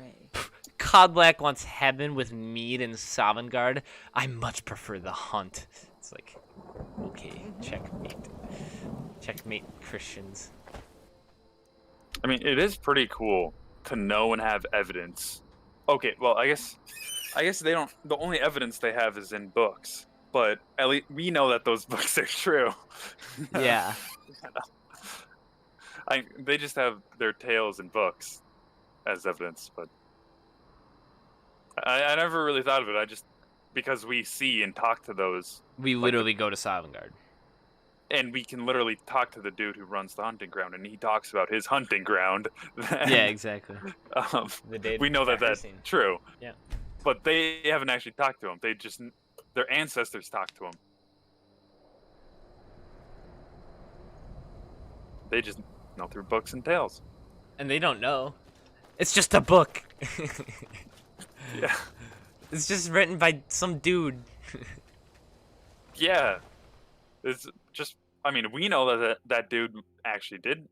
Kodlak wants heaven with mead and Sovngarde. I much prefer the hunt. It's like, okay, checkmate. Checkmate, Christians. I mean, it is pretty cool to know and have evidence. Okay, well, I guess they don't. The only evidence they have is in books, but at least we know that those books are true. Yeah. They just have their tales in books as evidence, but I never really thought of it. Because we see and talk to those. We literally go to Sovngarde. And we can literally talk to the dude who runs the hunting ground, and he talks about his hunting ground. Yeah, exactly. We know that that's true. Yeah. But they haven't actually talked to him. Their ancestors talked to him. They just know through books and tales. And they don't know. It's just a book. Yeah. It's just written by some dude. Yeah. It's just, I mean, we know that dude actually did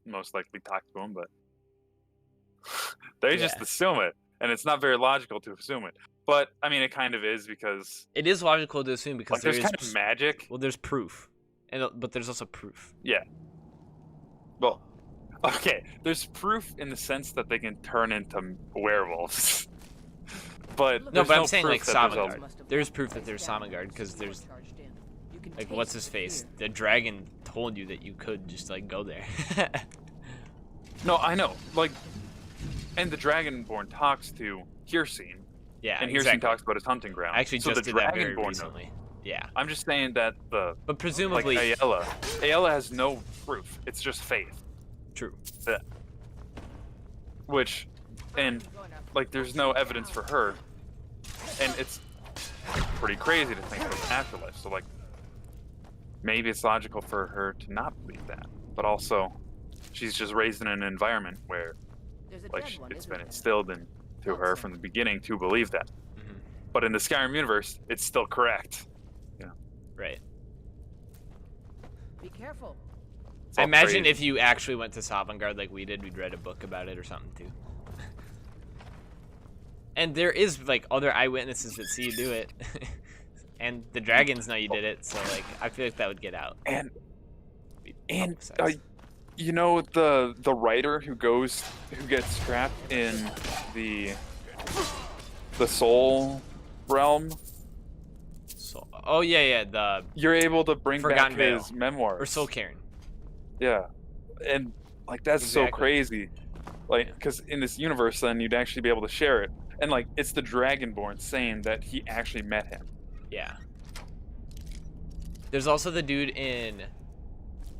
most likely talk to him, but they just assume it. And it's not very logical to assume it. But, I mean, it kind of is because... It is logical to assume because there's kind of magic. Well, there's proof. But there's also proof. Yeah. Well, okay. There's proof in the sense that they can turn into werewolves. But no, but I'm saying like Sovngarde. There's proof that there's Sovngarde because there's like what's his face? The dragon told you that you could just like go there. No, I know. Like, and the Dragonborn talks to Hirsine. Yeah, and Hirsine talks about his hunting ground. I actually just did that very recently. Yeah. I'm just saying that But presumably, like Ayala has no proof. It's just faith. True. Which, and like, there's no evidence for her, and it's pretty crazy to think of an afterlife. So like, maybe it's logical for her to not believe that, but also, she's just raised in an environment where, like, it's been instilled into her from the beginning to believe that. Mm-hmm. But in the Skyrim universe, it's still correct. Right. Be careful. I imagine if you actually went to Sovngarde like we did, we'd read a book about it or something too. And there is like other eyewitnesses that see you do it. And the dragons know you did it, so like I feel like that would get out. And you know the writer who gets trapped in the soul realm. Oh yeah. You're able to bring back his memoirs or Soul Cairn. Yeah, and like that's so crazy. Like, because in this universe, then you'd actually be able to share it, and like it's the Dragonborn saying that he actually met him. Yeah. There's also the dude in.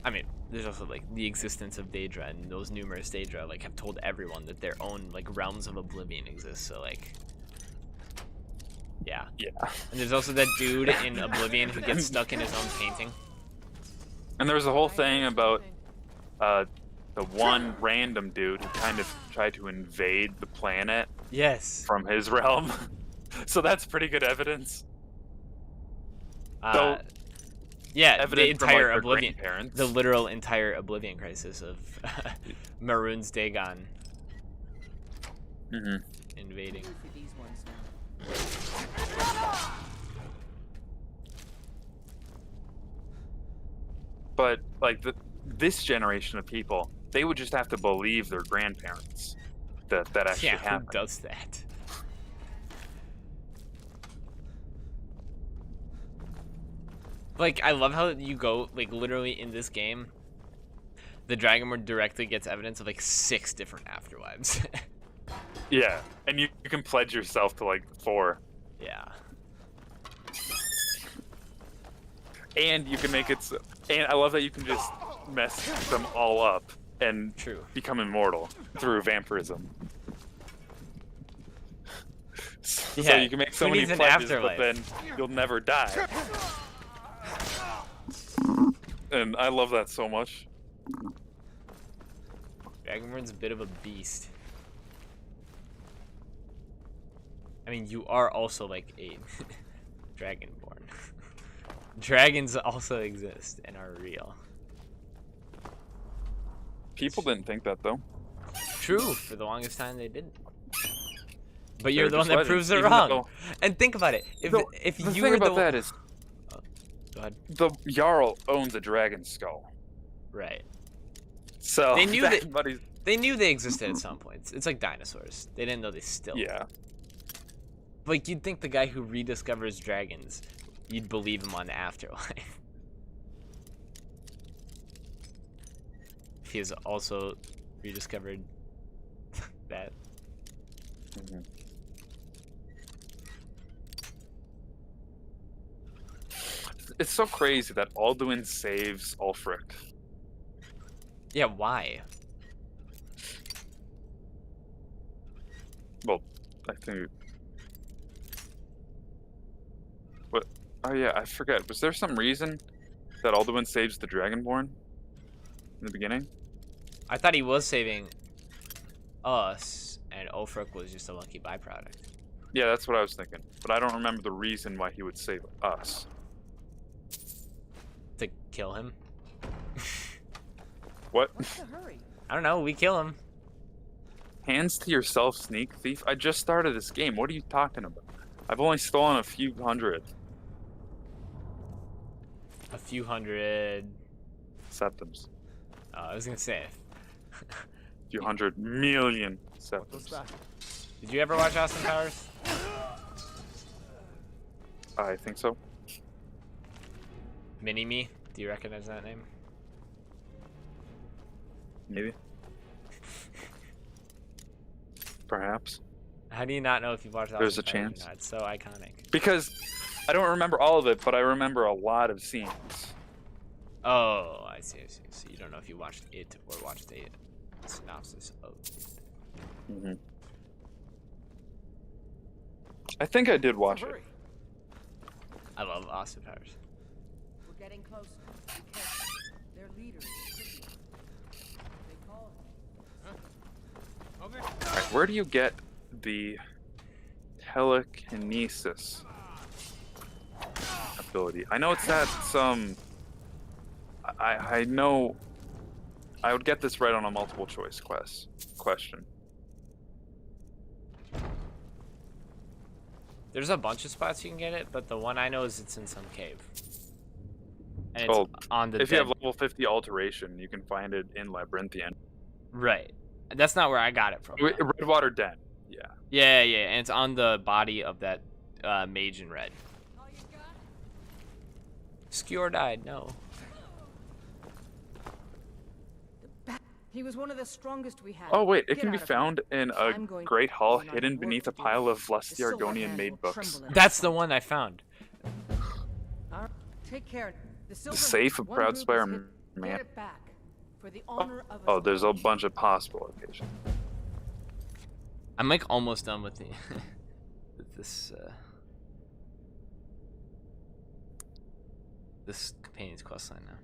I mean, there's also like the existence of Daedra, and those numerous Daedra like have told everyone that their own like realms of oblivion exist. So like. Yeah. Yeah. And there's also that dude in Oblivion who gets stuck in his own painting. And there was a whole thing about the one random dude who kind of tried to invade the planet. Yes. From his realm. So that's pretty good evidence. Yeah, the entire from, like, Oblivion, the literal entire Oblivion crisis of Maroon's Dagon invading. But like this generation of people, they would just have to believe their grandparents that actually happened. Who does that? Like, I love how you go, like, literally in this game, the Dragonborn directly gets evidence of, like, 6 different afterlives. Yeah, and you can pledge yourself to, like, 4. Yeah. And you can make it so, and I love that you can just mess them all up and become immortal through vampirism. So you can make so many pledges, but then you'll never die. And I love that so much. Dragonborn's a bit of a beast. I mean, you are also like a Dragonborn. Dragons also exist and are real. People didn't think that, though. True, for the longest time they didn't. But you're the one that proves it wrong. And think about it. If you were the that is, go ahead. The Jarl owns a dragon skull. Right. So they knew they knew they existed at some points. It's like dinosaurs. They didn't know they still. Yeah. Like you'd think the guy who rediscovers dragons, you'd believe him on the afterlife. He has also rediscovered that. It's so crazy that Alduin saves Ulfric. Yeah, why? Well, I think... What? Oh yeah, I forget. Was there some reason that Alduin saves the Dragonborn in the beginning? I thought he was saving us, and Ulfric was just a lucky byproduct. Yeah, that's what I was thinking. But I don't remember the reason why he would save us. To kill him? What? What's the hurry? I don't know, we kill him. Hands to yourself, sneak thief. I just started this game. What are you talking about? I've only stolen a few hundred. A few hundred... Septums. I was gonna say... A few 100 million septums. Did you ever watch Austin Powers? I think so. Mini-Me? Do you recognize that name? Maybe. Perhaps. How do you not know if you've watched Austin There's a Powers chance. or not? It's so iconic. Because I don't remember all of it, but I remember a lot of scenes. Oh, I see. So you don't know if you watched it or watched a synopsis of it. I think I did watch it. I love Austin Powers. We're getting closer. Their leader is tricky. They call him. Alright, where do you get the telekinesis ability? I know it's at some... I know I would get this right on a multiple choice question. There's a bunch of spots you can get it, but the one I know is it's in some cave. And it's Well, on the if you have level 50 alteration, you can find it in Labyrinthian. Right. That's not where I got it from. Redwater Den. Yeah. Yeah, and it's on the body of that mage in red. Skewer died. No. He was one of the strongest we had. Oh wait, it Get can be out of found in a great hall hidden beneath a pile of Lusty Argonian made books. That's the one I found. Take care. The safe of Proudspire Man. Get it back for the honor of Oh, there's a bunch of possible locations. I'm like almost done with the with this this companion's questline now.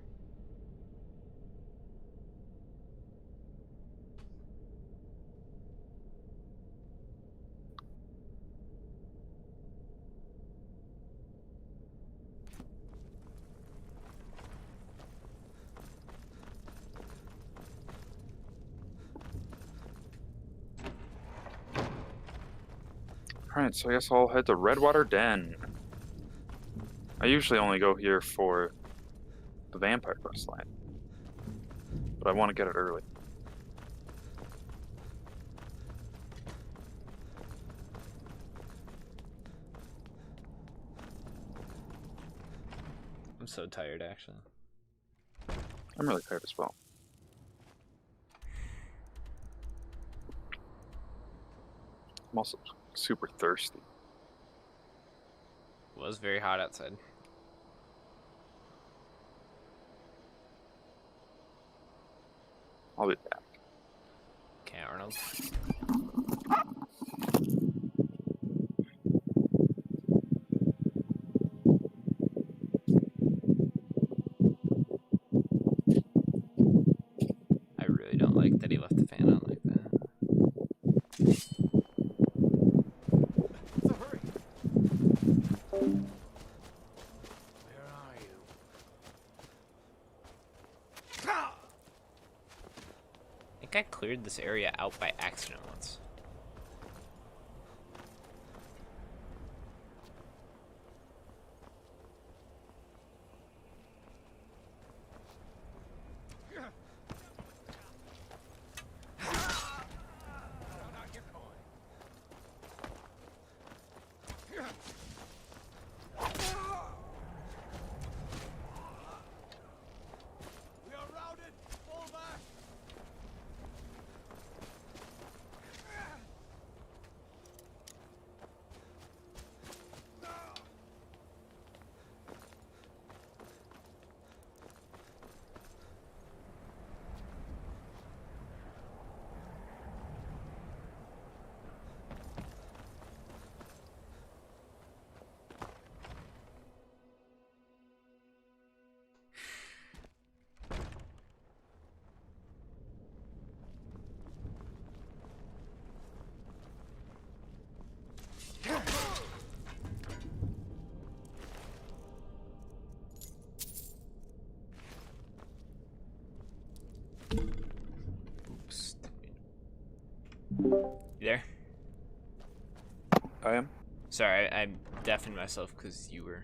Alright, so I guess I'll head to Redwater Den. I usually only go here for the vampire quest line, but I want to get it early. I'm so tired, actually. I'm really tired as well. I'm also super thirsty. It was very hot outside. I'll be back. Okay, Arnold. I really don't like that he left the fan on like that. I think I cleared this area out by accident once. Oops. You there? I am. Sorry, I deafened myself because you were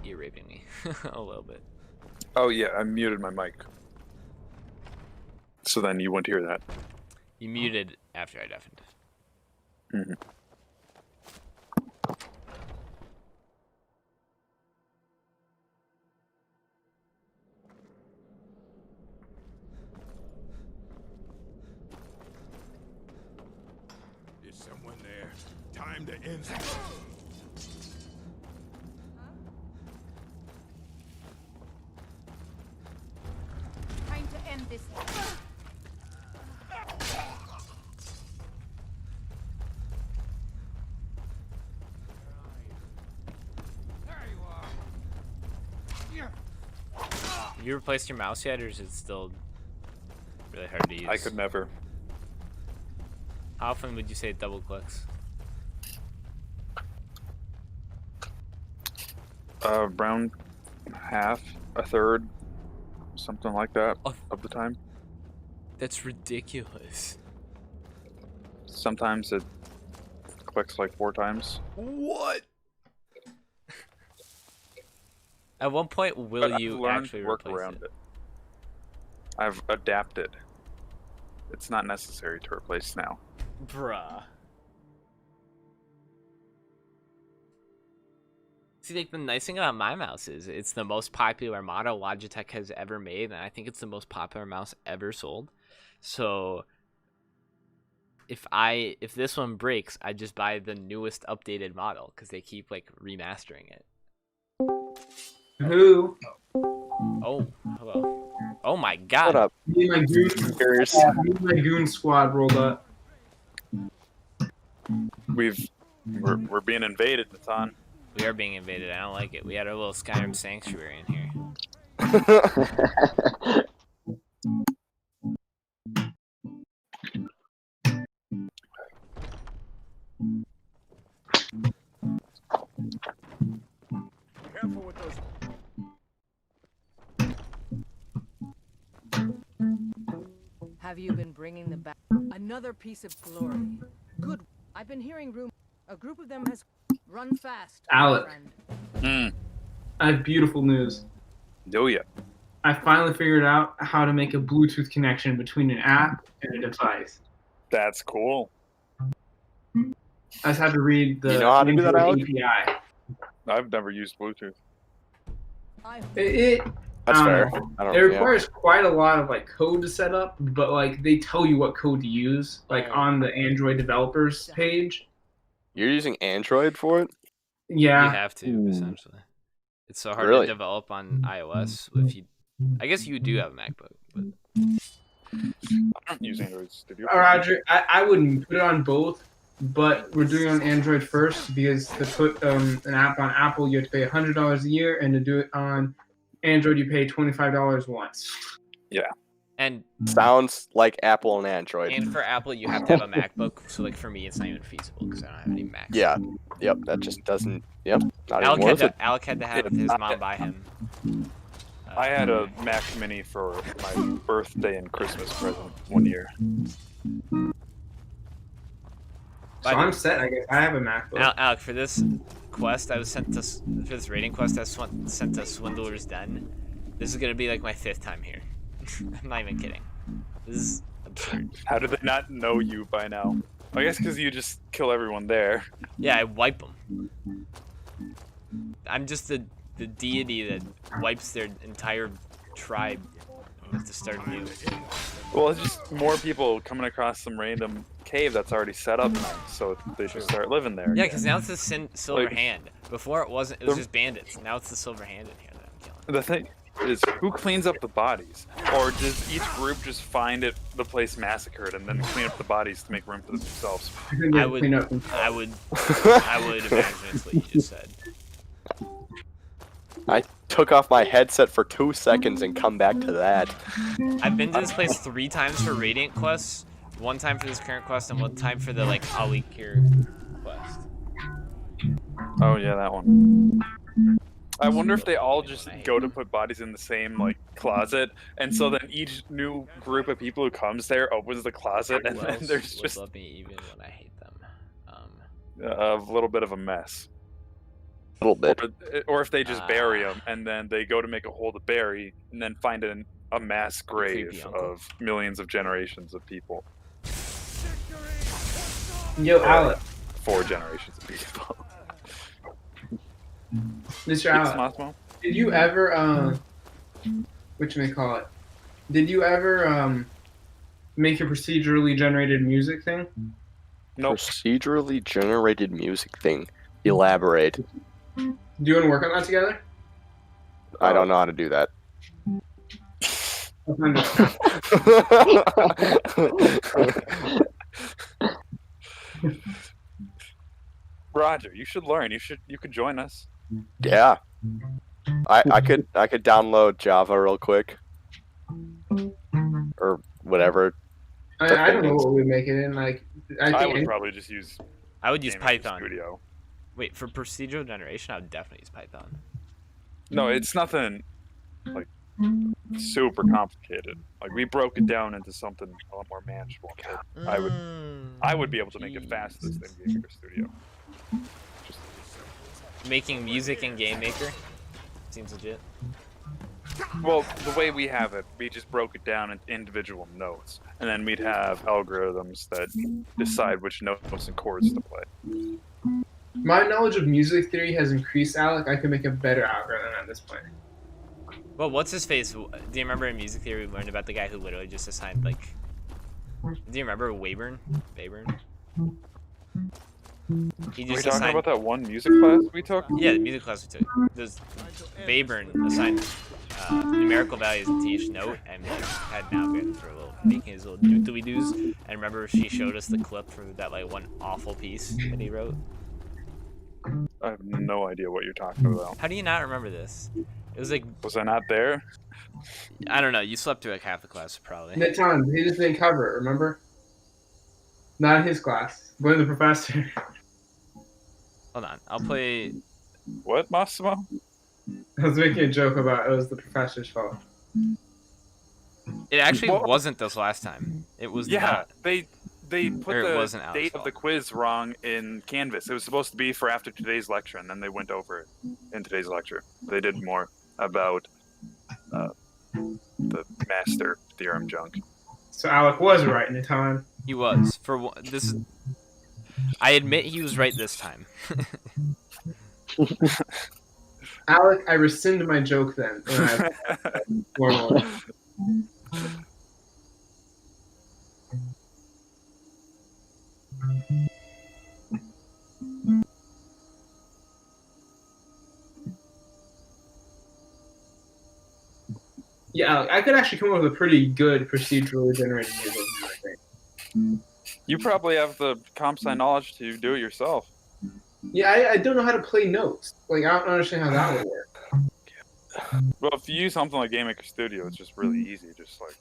ear raping me a little bit. Oh yeah, I muted my mic. So then you wouldn't hear that. You muted after I deafened. Mm-hmm. Is someone there? Time to end this. Time to end this. Have you replaced your mouse yet, or is it still really hard to use? I could never. How often would you say it double clicks? Around half, a third, something like that of the time. That's ridiculous. Sometimes it clicks like 4 times. What? At one point, will you actually work replace around it? it? I've adapted. It's not necessary to replace now. Bruh. See, like, the nice thing about my mouse is it's the most popular model Logitech has ever made, and I think it's the most popular mouse ever sold. So if this one breaks, I just buy the newest updated model because they keep like remastering it. Who? Oh, hello. Oh my god. What up? Me and my goon squad rolled up. We're being invaded, Nathan. We are being invaded. I don't like it. We had our little Skyrim sanctuary in here. Careful with those. Have you been bringing them back? Another piece of glory. Good. I've been hearing rumors. A group of them has run fast. Alec. Friend. I have beautiful news. Do ya? I finally figured out how to make a Bluetooth connection between an app and a device. That's cool. I just had to read the You know how to do that, Alec? API. I've never used Bluetooth. That's fair. It requires quite a lot of like code to set up, but like they tell you what code to use, like on the Android developers page. You're using Android for it? Yeah. You have to, essentially. It's so hard Really? to develop on iOS. If you, I guess you do have a MacBook, but I don't use Android Studio. Roger, I wouldn't put it on both, but we're doing it on Android first because to put an app on Apple, you have to pay $100 a year, and to do it on Android, you pay $25 once. Yeah. And sounds like Apple and Android. And for Apple, you have to have a MacBook. So like for me, it's not even feasible because I don't have any Macs. Yeah. Yep. That just doesn't. Yep. Not Alec even worth it. Alec had to have his mom buy him. I had a Mac Mini for my birthday and Christmas present one year. So I'm set, I guess. I have a MacBook. Alec, for this quest, I was sent to for this raiding quest, I was sent to Swindler's Den. This is gonna be like my 5th time here. I'm not even kidding. This is absurd. How do they not know you by now? I guess because you just kill everyone there. Yeah, I wipe them. I'm just the deity that wipes their entire tribe to start new. Well, it's just more people coming across some random cave that's already set up now, so they just start living there. Yeah, because now it's the Silver Like, Hand. Before it wasn't. It was just bandits. Now it's the Silver Hand in here that I'm killing. The thing is, who cleans up the bodies? Or does each group just find the place massacred and then clean up the bodies to make room for themselves? I would imagine it's what you just said. I took off my headset for 2 seconds and come back to that. I've been to this place 3 times for Radiant quests. 1 time for this current quest and 1 time for the like Alikir quest. Oh yeah, that one. I wonder if they all just go to put bodies in the same like closet, and so then each new group of people who comes there opens the closet, and then there's just love me even when I hate them. a little bit of a mess. A little bit. Or if they just bury them, and then they go to make a hole to bury, and then find a mass grave of millions of generations of people. Yo, Alec. 4 generations of people. Mr. Alec, did you ever, whatchamacallit? Did you ever, make a procedurally generated music thing? No. Procedurally generated music thing. Elaborate. Do you want to work on that together? I don't know how to do that. Roger, you should learn. You could join us. Yeah. I could download Java real quick. Or whatever. I don't know what we would make it in. Like, I would probably just use. I would use Python. Studio. Wait, for procedural generation, I would definitely use Python. No, it's nothing like super complicated. Like we broke it down into something a lot more manageable. I would be able to make it fastest in Game Maker Studio. Just making music in Game Maker seems legit. Well, the way we have it, we just broke it down into individual notes, and then we'd have algorithms that decide which notes and chords to play. My knowledge of music theory has increased, Alec. I can make a better algorithm at this point. Well, what's his face? Do you remember in music theory we learned about the guy who literally just assigned like? Do you remember Weyburn? He just Are we talking about that one music class we took? Yeah, the music class we took. Weyburn assigned numerical values to each note, and like, had now been for a little making his little doodly doos. And remember, she showed us the clip for that like one awful piece that he wrote. I have no idea what you're talking about. How do you not remember this? It was like. Was I not there? I don't know. You slept through like half the class, probably. Nick Tons, he just didn't cover it. Remember? Not in his class. Blame the professor. Hold on. I'll play. What, Massimo? I was making a joke about it was the professor's fault. It actually wasn't this last time. It was. Yeah, not. they put the date fault. of the quiz wrong in Canvas. It was supposed to be for after today's lecture, and then they went over it in today's lecture. They did more about the master theorem junk. So Alec was right in the time. He was. This is. I admit he was right this time. Alec, I rescind my joke then. Formally. Yeah, I could actually come up with a pretty good procedurally generated music, I think. You probably have the comp sci knowledge to do it yourself. Yeah, I don't know how to play notes. Like, I don't understand how that would work. Well, if you use something like Game Maker Studio, it's just really easy. Just like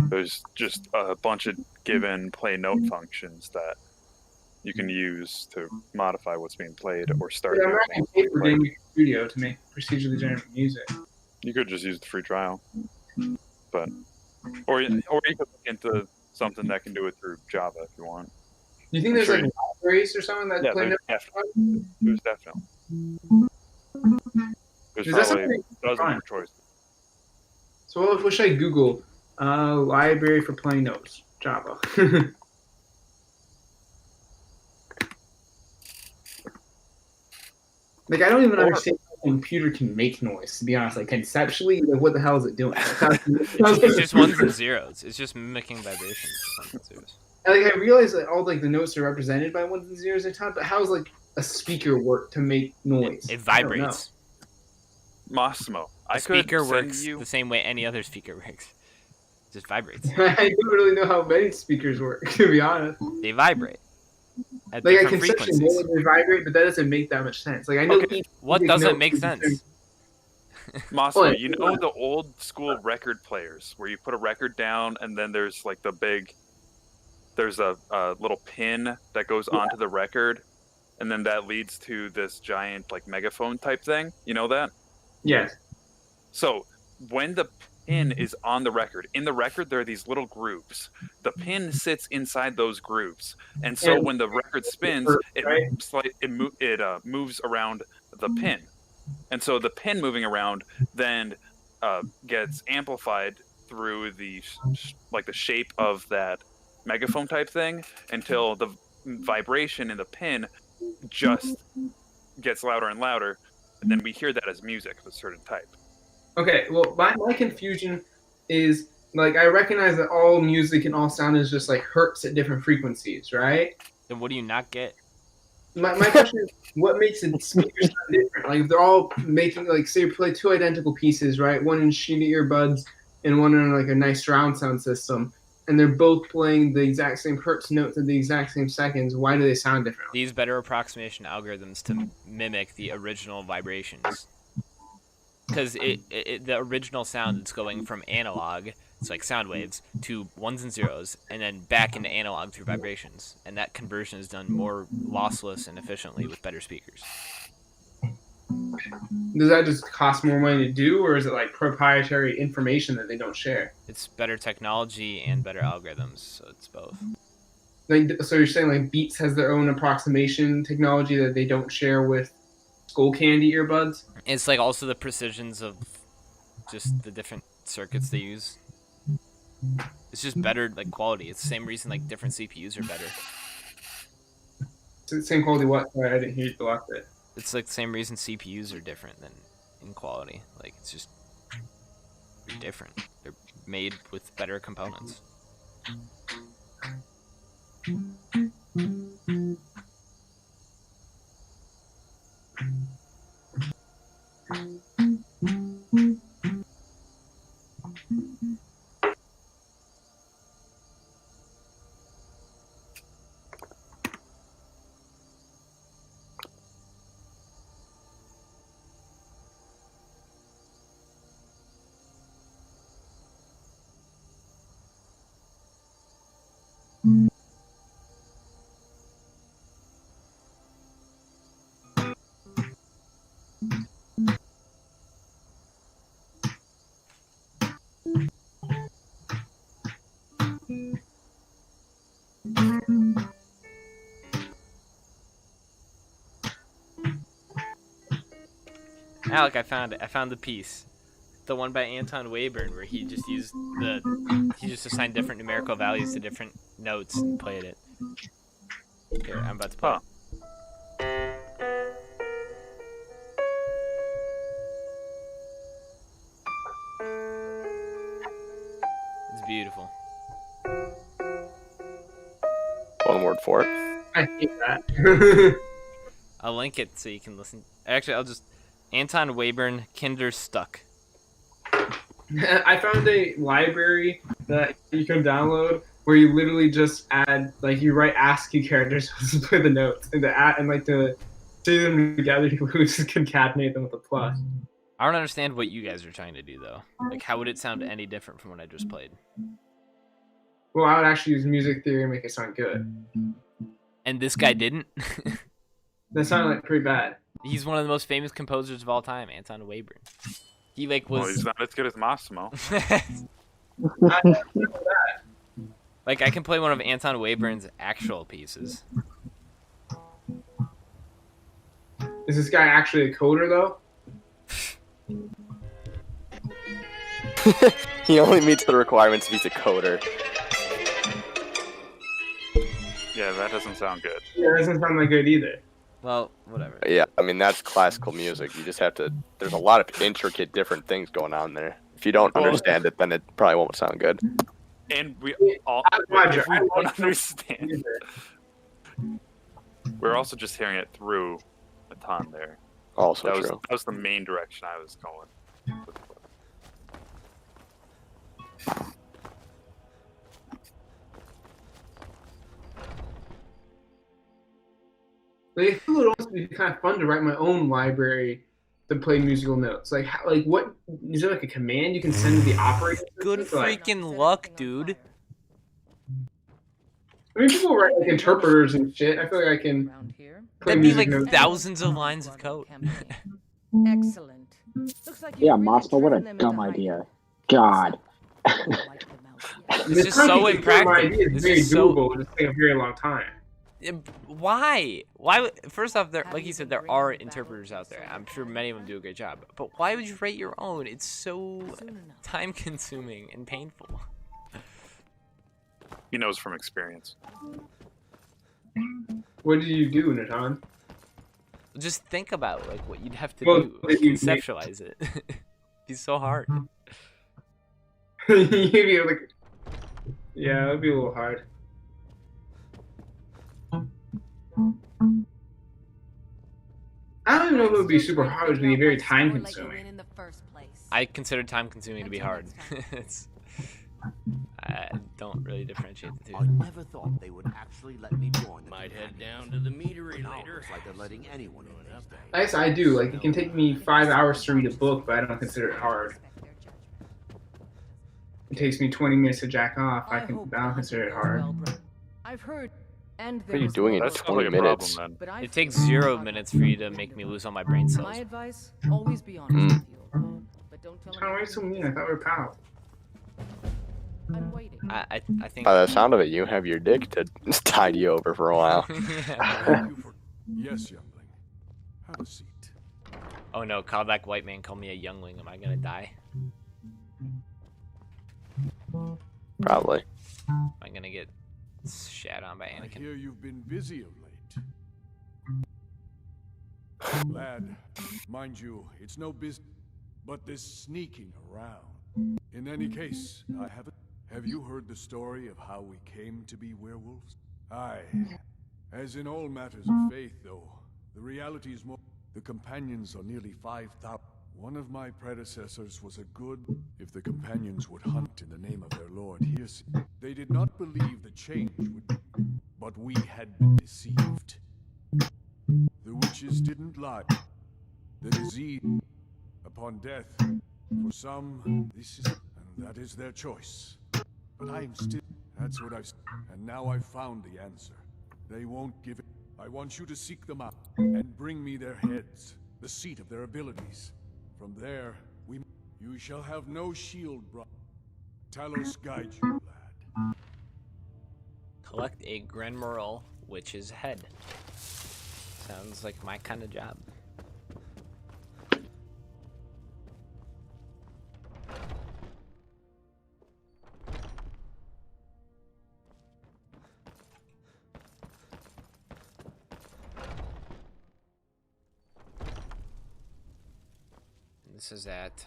there's just a bunch of given play note functions that you can use to modify what's being played or start. Yeah, I'm not going to pay for Game Maker Studio to make procedurally generated music. You could just use the free trial, but or you could look into something that can do it through Java if you want. Do you think there's like libraries or something that play notes? There's definitely. There's probably dozens of choices. So what should I Google? Library for playing notes, Java. Like, I don't even understand how a computer can make noise, to be honest. Like, conceptually, like, what the hell is it doing? It's just ones and zeros. It's just mimicking vibrations of ones and zeros. And, like, I realize that all like the notes are represented by ones and zeros at a time, but how does like a speaker work to make noise? It vibrates. Massimo, a speaker works the same way any other speaker works. It just vibrates. I don't really know how many speakers work, to be honest. They vibrate. At like I different can frequencies. they vibrate, but that doesn't make that much sense. Like I know what doesn't make sense. Massimo, you know the old school record players where you put a record down and then there's like there's a little pin that goes onto the record, and then that leads to this giant like megaphone type thing. You know that? Yes. So when the pin is on the record, in the record there are these little grooves. The pin sits inside those grooves, and so when the record spins, it moves around the pin, and so the pin moving around then gets amplified through the the shape of that megaphone type thing until the vibration in the pin just gets louder and louder, and then we hear that as music of a certain type. Okay, well, my confusion is, like, I recognize that all music and all sound is just, like, hertz at different frequencies, right? Then what do you not get? My question is, what makes a speaker sound different? Like, if they're all making, like, say you play two identical pieces, right? One in shitty earbuds and one in, like, a nice surround sound system, and they're both playing the exact same hertz notes at the exact same seconds, why do they sound different? These better approximation algorithms to mimic the original vibrations. Because the original sound is going from analog, it's like sound waves, to ones and zeros, and then back into analog through vibrations. And that conversion is done more lossless and efficiently with better speakers. Does that just cost more money to do, or is it like proprietary information that they don't share? It's better technology and better algorithms, so it's both. Like, so you're saying like Beats has their own approximation technology that they don't share with Skull Candy earbuds? It's like also the precisions of just the different circuits they use. It's just better like quality. It's the same reason like different CPUs are better. Same quality what? Sorry, I didn't hear you the last bit. It's like the same reason CPUs are different than in quality. Like it's just they're different. They're made with better components. Alec, I found it. I found the piece. The one by Anton Wayburn where he just used he just assigned different numerical values to different notes and played it. Here, I'm about to play. It's beautiful. One word for it. I hate that. I'll link it so you can listen. Actually, I'll just Anton Wayburn Kinderstuck. I found a library that you can download where you literally just add, like, you write ASCII characters to play the notes, and to see them together, you just concatenate them with a plus. I don't understand what you guys are trying to do though. Like, how would it sound any different from what I just played? Well, I would actually use music theory and make it sound good. And this guy didn't? That sounded like pretty bad. He's one of the most famous composers of all time, Anton Wayburn. He like was. Well, he's not as good as Massimo. Like I can play one of Anton Wayburn's actual pieces. Is this guy actually a coder though? He only meets the requirements if he's a coder. Yeah, that doesn't sound good. Yeah, that doesn't sound like good either. Well, whatever. Yeah, I mean, that's classical music. You just have to... There's a lot of intricate different things going on there. If you don't understand it, then it probably won't sound good. And we all... If we don't understand... We're also just hearing it through a ton there. Also true. That was the main direction I was going. Like, I feel it would also be kind of fun to write my own library to play musical notes. Like, what is there like a command you can send to the operator? Good freaking luck, dude. I mean, people write like interpreters and shit. I feel like I can. That'd be like thousands of lines of code. Excellent. Looks like Yeah, Massimo, what a dumb idea. God. It's just so impractical. It's very doable. It'll take a very long time. Why? Why? First off, there, like you said, there are interpreters out there. I'm sure many of them do a great job. But why would you write your own? It's so time-consuming and painful. He knows from experience. What did you do, Natan? Just think about like what you'd have to do. Like, conceptualize it. It's so hard. You'd be like, yeah, it'd be a little hard. I don't even know if it would be super hard. It would be very time consuming. I consider time consuming to be hard. I don't really differentiate the two. I never thought they would actually let me join. Might head down to the meadery later. It's like they're letting anyone in these days. I guess I do. Like, it can take me 5 hours to read a book, but I don't consider it hard. It takes me 20 minutes to jack off. I don't consider it hard. I've heard. And What are you doing in 20 minutes? It takes 0 minutes for you to make me lose all my brain cells. My advice: always be honest with you. But don't tell Why are you so mean? I thought we were pals. I'm waiting. I think. By the sound of it, you have your dick to tide you over for a while. Yes, youngling. Have a seat. Oh no, callback white man called me a youngling. Am I gonna die? Probably. Am I gonna get shat on by Anakin? I hear you've been busy of late. Lad, mind you, it's no business, but this sneaking around. In any case, I haven't. Have you heard the story of how we came to be werewolves? Aye. As in all matters of faith, though, the reality is more. The companions are nearly 5,000. One of my predecessors was a good. If the companions would hunt in the name of their lord, here's. They did not believe the change would. But we had been deceived. The witches didn't lie. The disease upon death. For some, this is. And that is their choice. But I am still. That's what I've. And now I've found the answer. They won't give it. I want you to seek them out and bring me their heads, the seat of their abilities. From there, you shall have no shield, bro. Talos guide you, lad. Collect a Grenmoral witch's head. Sounds like my kind of job. This is at.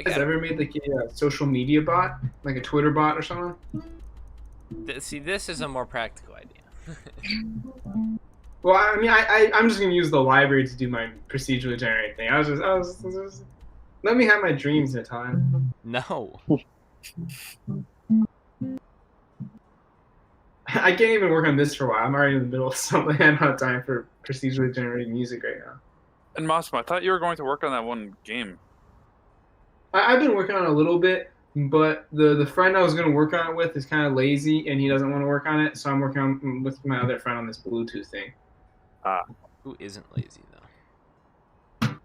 Has ever made like a social media bot, like a Twitter bot or something? See, this is a more practical idea. Well, I mean, I'm just gonna use the library to do my procedurally generated thing. I was just let me have my dreams in time. No. I can't even work on this for a while. I'm already in the middle of something. I don't have time for procedurally generated music right now. And Massimo, I thought you were going to work on that one game. I've been working on it a little bit, but the friend I was going to work on it with is kind of lazy, and he doesn't want to work on it, so I'm working on with my other friend on this Bluetooth thing. Who isn't lazy, though?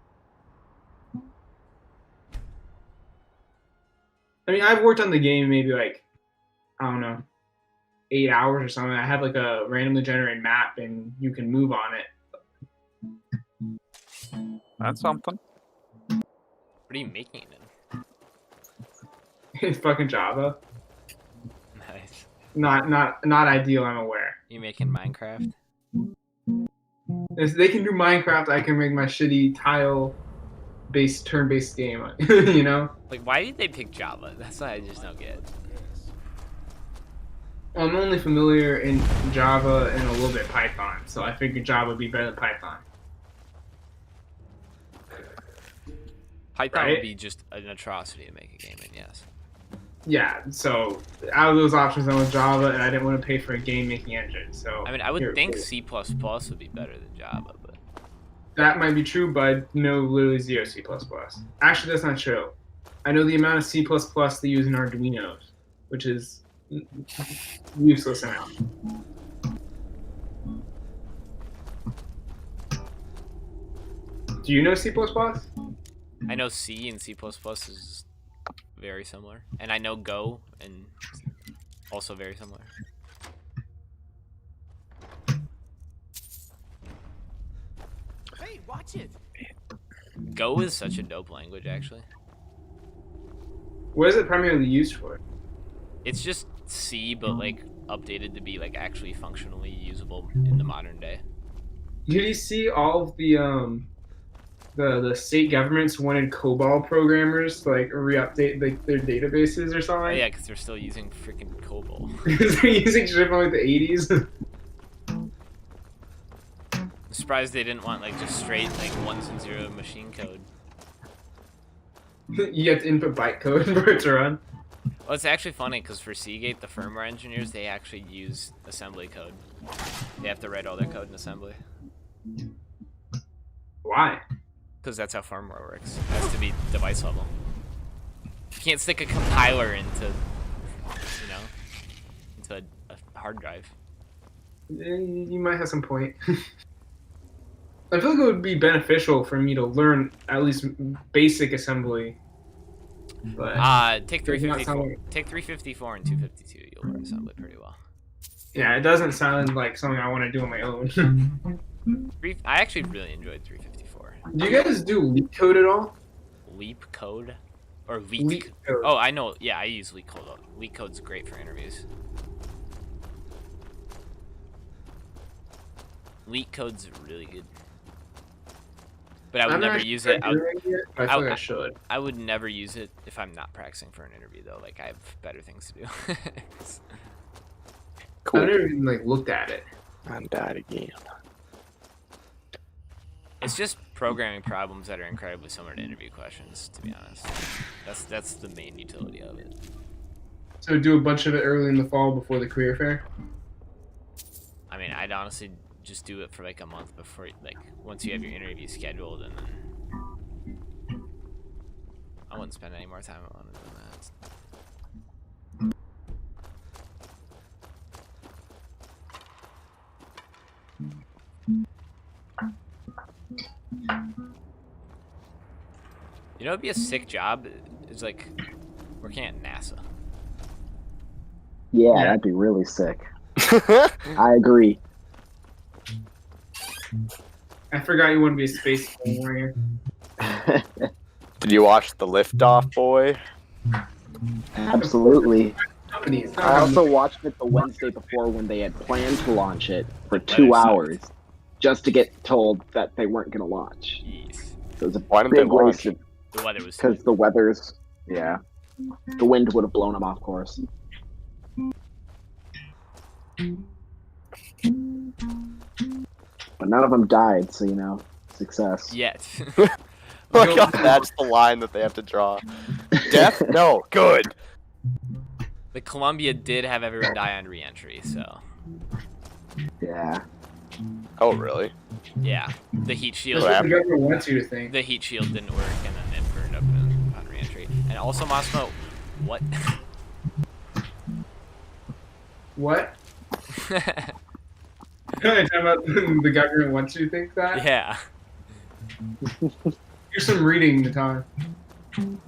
I mean, I've worked on the game maybe like, I don't know, 8 hours or something. I have like a randomly generated map, and you can move on it. That's something. What are you making it in? It's fucking Java. Nice. Not ideal, I'm aware. You making Minecraft? If they can do Minecraft, I can make my shitty tile-based, turn-based game. You know? Like, why did they pick Java? That's what I just don't get. I'm only familiar in Java and a little bit Python, so I figured Java would be better than Python. Python would be just an atrocity to make a game in, yes. Yeah, so out of those options, I went Java, and I didn't want to pay for a game-making engine. So I mean, I would think C++ would be better than Java, but that might be true, but I know literally zero C++. Actually, that's not true. I know the amount of C++ they use in Arduinos, which is useless amount. Do you know C++? I know C and C++ is very similar, and I know Go and also very similar. Hey, watch it. Go is such a dope language, actually. What is it primarily used for? It's just C, but like updated to be like actually functionally usable in the modern day. Did you see all of the state governments wanted COBOL programmers to like re-update like their databases or something? Oh, yeah, because they're still using freaking COBOL. Because they're using shit from like the 80s. I'm surprised they didn't want like just straight like 1s and 0 machine code. You have to input bytecode for it to run. Well, it's actually funny because for Seagate, the firmware engineers, they actually use assembly code. They have to write all their code in assembly. Why? Because that's how firmware works. It has to be device level. You can't stick a compiler into, you know. to a hard drive. You might have some point. I feel like it would be beneficial for me to learn at least basic assembly. But take 354. Take 354 and 252. You'll learn assembly pretty well. Yeah, it doesn't sound like something I want to do on my own. I actually really enjoyed 354. Do you guys do leak code at all? Leap code? Or leak code? Oh, I know. Yeah, I use leak code. Leak code's great for interviews. Leak code's really good. But I would never use it. I feel like I should. I would never use it if I'm not practicing for an interview, though. Like, I have better things to do. Cool. I never even like looked at it. I died again. It's just programming problems that are incredibly similar to interview questions, to be honest. That's the main utility of it. So do a bunch of it early in the fall before the career fair? I mean, I'd honestly just do it for like a month before, like, once you have your interview scheduled, and then I wouldn't spend any more time on it than that. You know, it'd be a sick job. It's like working at NASA. Yeah, that'd be really sick. I agree. I forgot you want to be a space warrior. Did you watch the Liftoff, boy? Absolutely. I also watched it the Wednesday before when they had planned to launch it for 2 hours, just to get told that they weren't going to launch. So it was a big waste of, the weather was because the weather's, yeah, the wind would have blown them off course. But none of them died, so you know, success. Yet. That's the line that they have to draw. Death? No. Good. The Columbia did have everyone die on re-entry, so. Yeah. Oh, really? Yeah. The heat shield. That's what the government wants you to think. The heat shield didn't work, and then it burned up on re-entry. And also, Mosmo, what? What? You're talking about the government wants you to think that? Yeah. Here's some reading, Natan.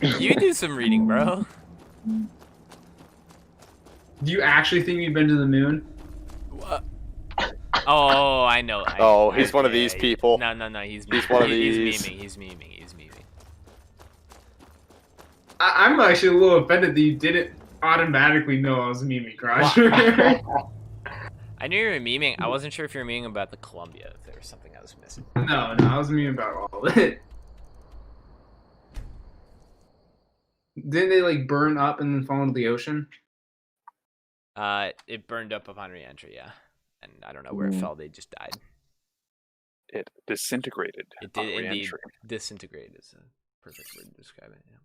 You do some reading, bro. Do you actually think we've been to the moon? What? Oh, I know. He's one of these people. No, he's one of these. He's memeing. I'm actually a little offended that you didn't automatically know I was memeing, Crush. I knew you were memeing. I wasn't sure if you were memeing about the Columbia, if there was something I was missing. No, I was memeing about all of it. Didn't they like burn up and then fall into the ocean? It burned up upon re-entry, yeah. And I don't know where it fell. They just died. It disintegrated. It did indeed disintegrate. Is a perfect word to describe it. Yeah.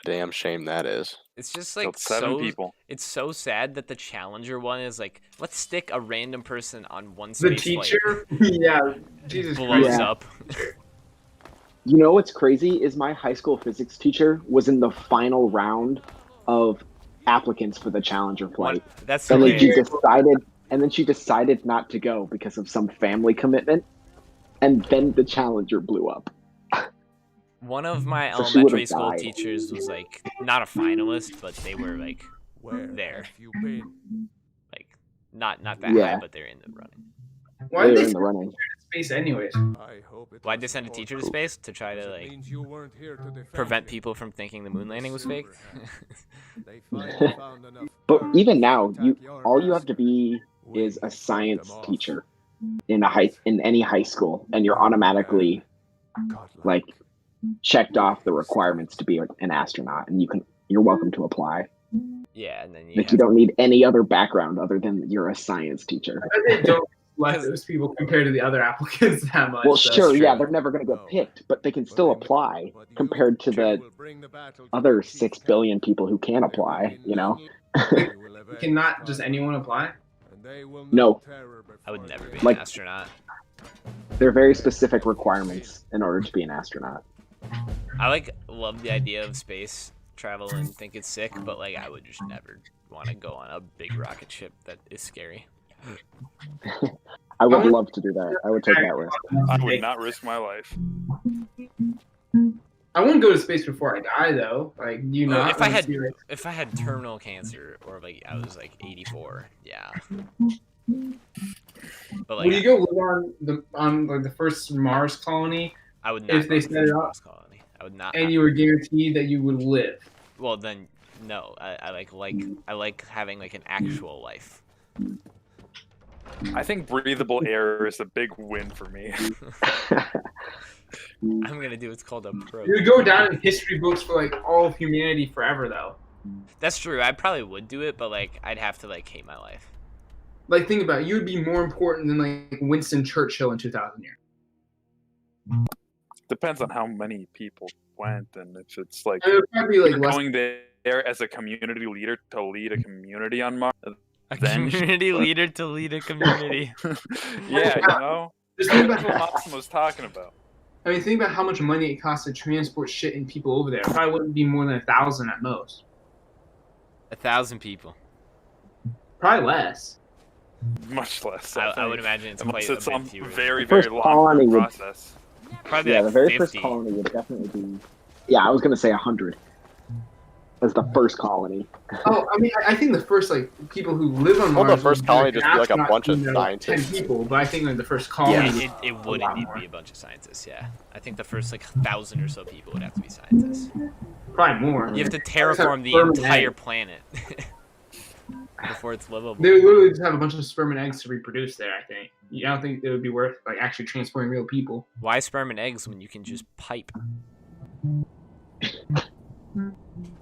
Damn shame that is. It's just like people. It's so sad that the Challenger one is like, let's stick a random person on one The space teacher? flight. Yeah. Jesus blows Christ. up. You know what's crazy is my high school physics teacher was in the final round of applicants for the Challenger flight. That's and hilarious. then she decided not to go because of some family commitment, and then the Challenger blew up. One of my So she elementary would've school died. teachers was like not a finalist, but they were like there. Like not that Yeah. high, but they're in the running. Why did they in the running? space anyways? Why'd they send a teacher to space? To try to like prevent people from thinking the moon landing was fake? But even now, all you have to be is a science teacher in any high school, and you're automatically like checked off the requirements to be an astronaut, and you're welcome to apply. Yeah, and then You don't need any other background other than you're a science teacher. They don't let those people compared to the other applicants that much. Well, That's sure, true. yeah, they're never going to get picked, but they can still apply compared to the other 6 billion people who can apply, you know? Can not just anyone apply? No. I would never be Like- an astronaut. There are very specific requirements in order to be an astronaut. I love the idea of space travel and think it's sick, but like I would just never want to go on a big rocket ship that is scary. I would love to do that. I would take that risk. I would not risk my life. I wouldn't go to space before I die, though. Like, you know, if I had terminal cancer or like I was like 84, yeah. But like, would you go live on like the first Mars colony? I would not. If they set it up, colony. I would not. And you were guaranteed that you would live. Well, then no. I like having like an actual life. I think breathable air is a big win for me. I'm gonna do what's called a pro. You would go down in history books for like all of humanity forever, though. That's true. I probably would do it, but like I'd have to like hate my life. Like, think about it. You would be more important than like Winston Churchill in 2000 years. Depends on how many people went, and if it's like, like going there as a community leader to lead a community on Mars. Community leader to lead a community. Yeah, you know. Just think about what Massimo's talking about. I mean, think about how much money it costs to transport shit and people over there. It probably wouldn't be more than 1,000 at most. 1,000 people. Probably less. Much less. I would imagine it's quite a bit fewer. Very long process. Probably yeah, like the very 50. first colony would definitely be. Yeah, I was gonna say 100. As the first colony. Oh, I mean, I think the first like people who live on Mars. Well, the first colony just be like a bunch of 10 scientists. people, but I think like the first colony. Yeah, it would indeed be a bunch of scientists. Yeah, I think the first like 1,000 or so people would have to be scientists. Probably more. You have to terraform the entire planet before it's livable. They would literally just have a bunch of sperm and eggs to reproduce there. I think. I don't think it would be worth like actually transporting real people. Why sperm and eggs when you can just pipe?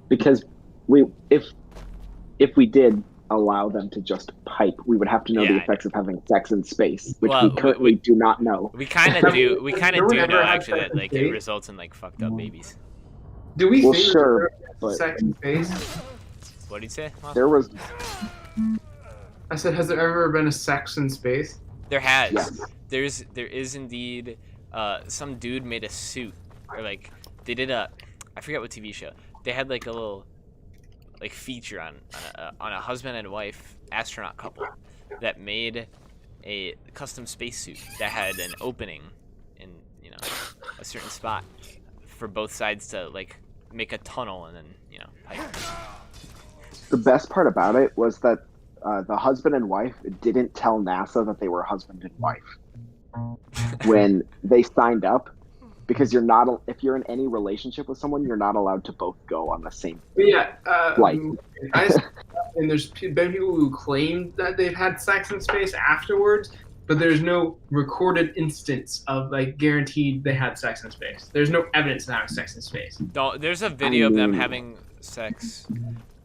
Because if we did allow them to just pipe, we would have to know the effects of having sex in space, which we currently do not know. We kind of do. We kind of do know actually that like it results in like fucked up babies. Do we think sure, but sex in space? What did you say? There was. I said, has there ever been a sex in space? There has. Yes. There is indeed. Some dude made a suit, or like they did a, I forget what TV show. They had like a little, like feature on a husband and wife astronaut couple that made a custom spacesuit that had an opening in a certain spot for both sides to like make a tunnel and then pipe. The best part about it was that the husband and wife didn't tell NASA that they were husband and wife when they signed up, because you're not, if you're in any relationship with someone, you're not allowed to both go on the same flight. And there's been people who claim that they've had sex in space afterwards, but there's no recorded instance of like guaranteed they had sex in space. There's no evidence of having sex in space. There's a video of them having sex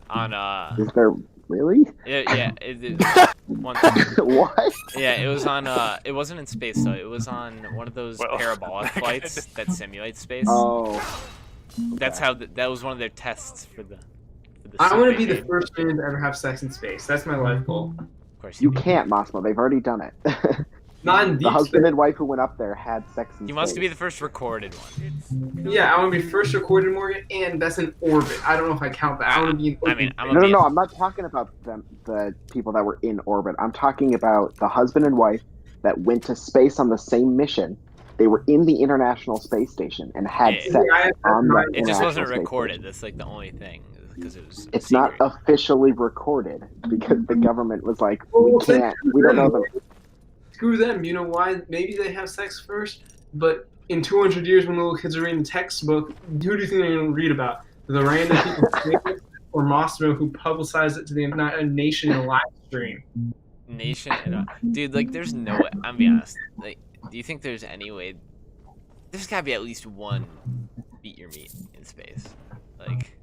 on Is there really? Yeah. What? Yeah, it was on. It wasn't in space though. It was on one of those parabolic flights that simulate space. Oh. That's how. That was one of their tests for the I want to be the first man to ever have sex in space. That's my life goal. Of course. You can't, Massimo. They've already done it. Not in the husband and wife who went up there had sex in space. He wants to be the first recorded one. Yeah, I want to be first recorded, Morgan, and that's in orbit. I don't know if I count that. I want to be in orbit. No, I'm not talking about the people that were in orbit. I'm talking about the husband and wife that went to space on the same mission. They were in the International Space Station and had sex on the It just wasn't Space recorded. Station. That's like the only thing. Because it was It's not officially recorded because the government was like, we can't, we don't know them. Screw them. You know why? Maybe they have sex first, but in 200 years when little kids are reading the textbook, who do you think they're going to read about? The random people or Massimo who publicized it to the entire nation in a live stream? Dude, like, there's no way. I'm being honest. Like, do you think there's any way? There's got to be at least one beat your meat in space. Like,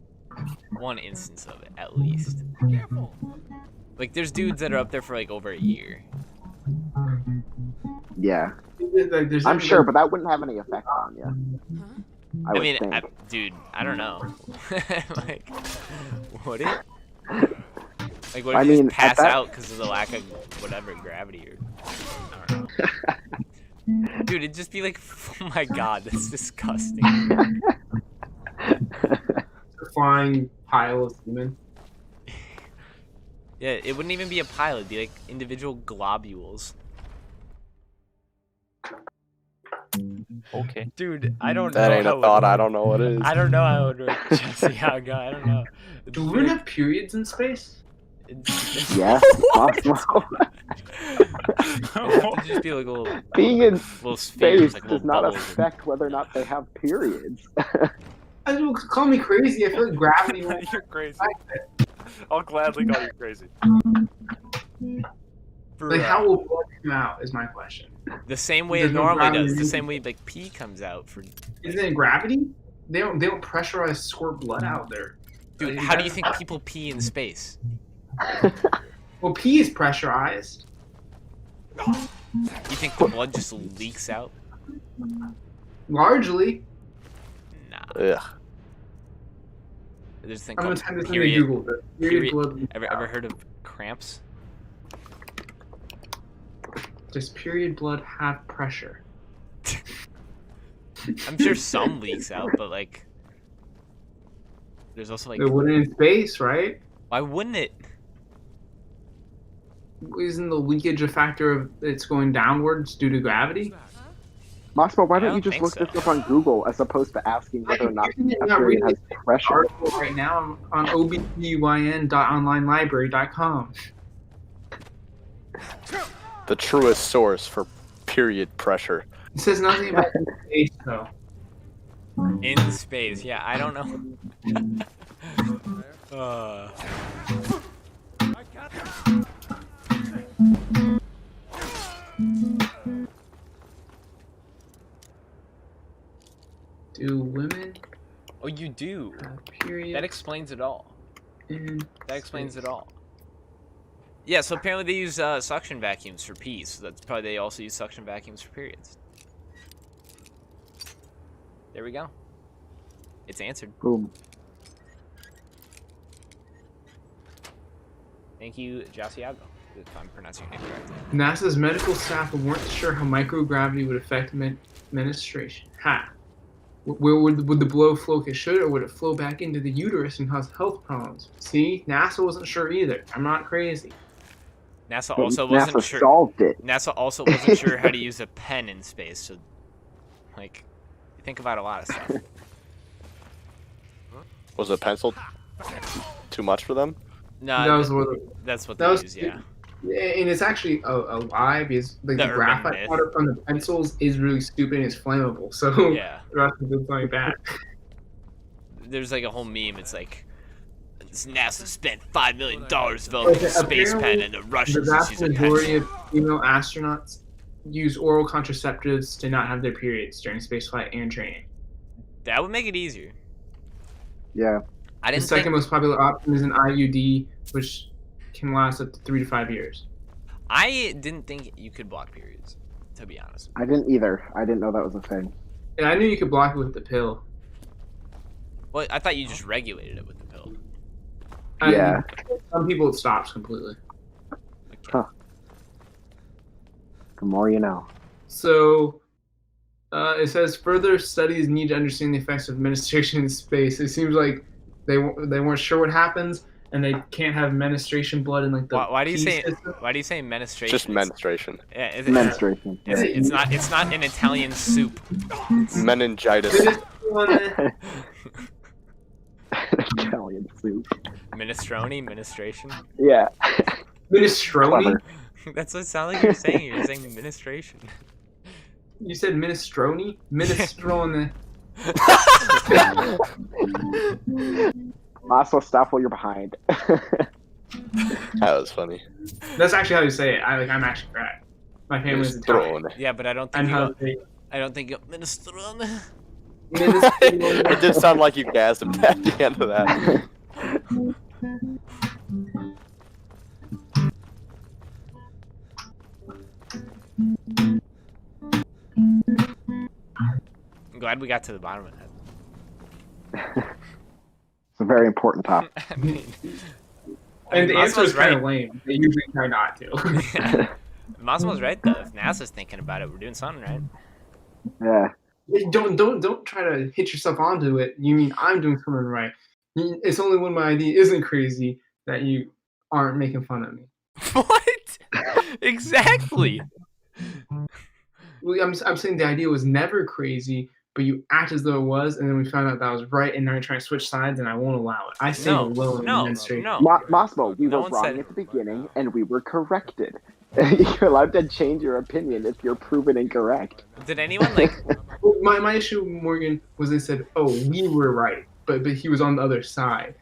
one instance of it, at least. Careful. Like, there's dudes that are up there for, like, over a year. Yeah. I'm sure, but that wouldn't have any effect on you. I mean, dude, I don't know. Like, would it? Like, what if you just pass out because of the lack of whatever gravity or I don't know. Dude, it'd just be like, oh my god, that's disgusting. flying pile of semen. Yeah, it wouldn't even be a pile. It'd be like individual globules. Okay. Dude, I don't That know. ain't a thought. I don't know what it is. I don't know how it would work. Jesse, how it go? I don't know. Do women have periods in space? Yes, possible. It'd have to just be like a little, Being in little spheres, space like does little not bubbles. affect whether or not they have periods. Call me crazy. I feel like gravity. You're crazy. I'll gladly call you crazy. Like, how will blood come out is my question. The same way There's it no normally gravity. does. The same way like pee comes out for. Isn't it gravity? They don't pressurize squirt blood out there. Dude, Like, how do you think people pee in space? Well, pee is pressurized. You think the blood just leaks out? Largely. Ugh. There's a thing I'm called gonna type this into period. Google. Period blood. Ever heard of cramps? Does period blood have pressure? I'm sure some leaks out, but like, there's also like. It wouldn't in space, right? Why wouldn't it? Isn't the leakage a factor of it's going downwards due to gravity? Mossmo, why I don't you don't just think look so. this up on Google as opposed to asking whether or not I'm a not period has reading this pressure? article right now on obgyn.onlinelibrary.com. The truest source for period pressure. It says nothing about space, though. In space, yeah, I don't know. Do women Oh, you do. have periods? That explains it all. in That explains space? it all. Yeah, so apparently they use suction vacuums for pee, so that's probably they also use suction vacuums for periods. There we go. It's answered. Boom. Thank you, Jasiago, if I'm pronouncing your name correctly. NASA's medical staff weren't sure how microgravity would affect menstruation. Ha! Where would the blow flow as it should, or would it flow back into the uterus and cause health problems? See, NASA wasn't sure either. I'm not crazy. NASA But also wasn't NASA sure. solved it. NASA also wasn't sure how to use a pen in space, so like, you think about a lot of stuff. Was a pencil too much for them? No, That was what that's what that they was- use. Yeah. And it's actually a lie because like The the urban graphite myth. powder from the pencils is really stupid and it's flammable. So Yeah. the rest of it's like that. There's like a whole meme. It's like, NASA spent $5 million developing a space pen, Apparently, and the The Russians just vast use a majority pencil. of female astronauts use oral contraceptives to not have their periods during spaceflight and training. That would make it easier. Yeah. I The didn't second think. most popular option is an IUD, which can last up to 3 to 5 years. I didn't think you could block periods, to be honest. I didn't either. I didn't know that was a thing. And I knew you could block it with the pill. Well, I thought you just regulated it with the pill. Yeah. Some people it stops completely. Huh. The more you know. So, it says further studies need to understand the effects of menstruation in space. It seems like they weren't sure what happens, and they can't have menstruation blood in like the. Why do you pee say? system. Why do you say menstruation? Just menstruation. Yeah, Menstruation. It's not. It's not an Italian soup. Meningitis. Italian soup. Minestrone, ministration. Yeah. Minestrone? Clever. That's what it sounds like you're saying. You're saying ministration. You said minestrone? Minestrone. Lasso, stop while you're behind. That was funny. That's actually how you say it. I'm actually correct. My family's Italian. Minestrone. Yeah, but I don't think And you how go, they. I don't think you minestrone. It did sound like you gasped at the end of that. I'm glad we got to the bottom of that. It's a very important topic. I mean, And the answer is Massimo's kind of right. lame. They usually try not to. Massimo's right though. If NASA's thinking about it, we're doing something right. Yeah. Don't try to hit yourself onto it. You mean I'm doing something right? It's only when my idea isn't crazy that you aren't making fun of me. What? Exactly. Well, I'm saying the idea was never crazy, but you act as though it was, and then we found out that was right, and now you're trying to switch sides, and I won't allow it. I say hello and then straight. Massimo, we No were one wrong said- at the beginning, and we were corrected. You're allowed to change your opinion if you're proven incorrect. Did anyone like? My issue with Morgan was they said, "Oh, we were right," but he was on the other side.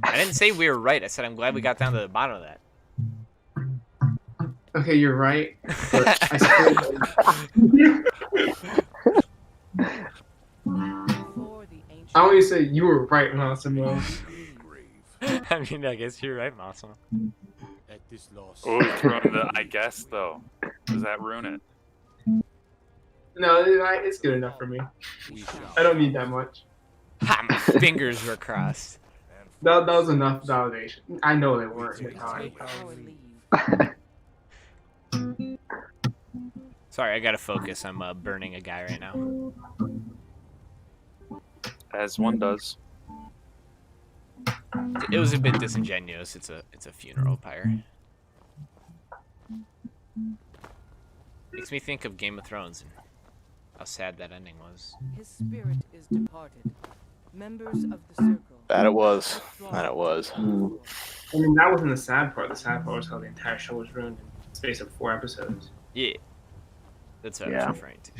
I didn't say we were right. I said I'm glad we got down to the bottom of that. Okay, you're right. But I still... I only say you were right, Massimo. I mean, I guess you're right, Massimo. Oh, you threw in the I guess though. Does that ruin it? No, it's good enough for me. I don't need that much. Ha, my fingers were crossed. That was enough validation. I know they weren't at the time. Sorry, I gotta focus. I'm burning a guy right now. As one does. It was a bit disingenuous. It's a funeral pyre. Makes me think of Game of Thrones and how sad that ending was. His spirit is departed. Members of the circle. That it was. That it was. I mean, that wasn't the sad part. The sad part was how the entire show was ruined in the space of 4 episodes. Yeah. That's what I was referring to.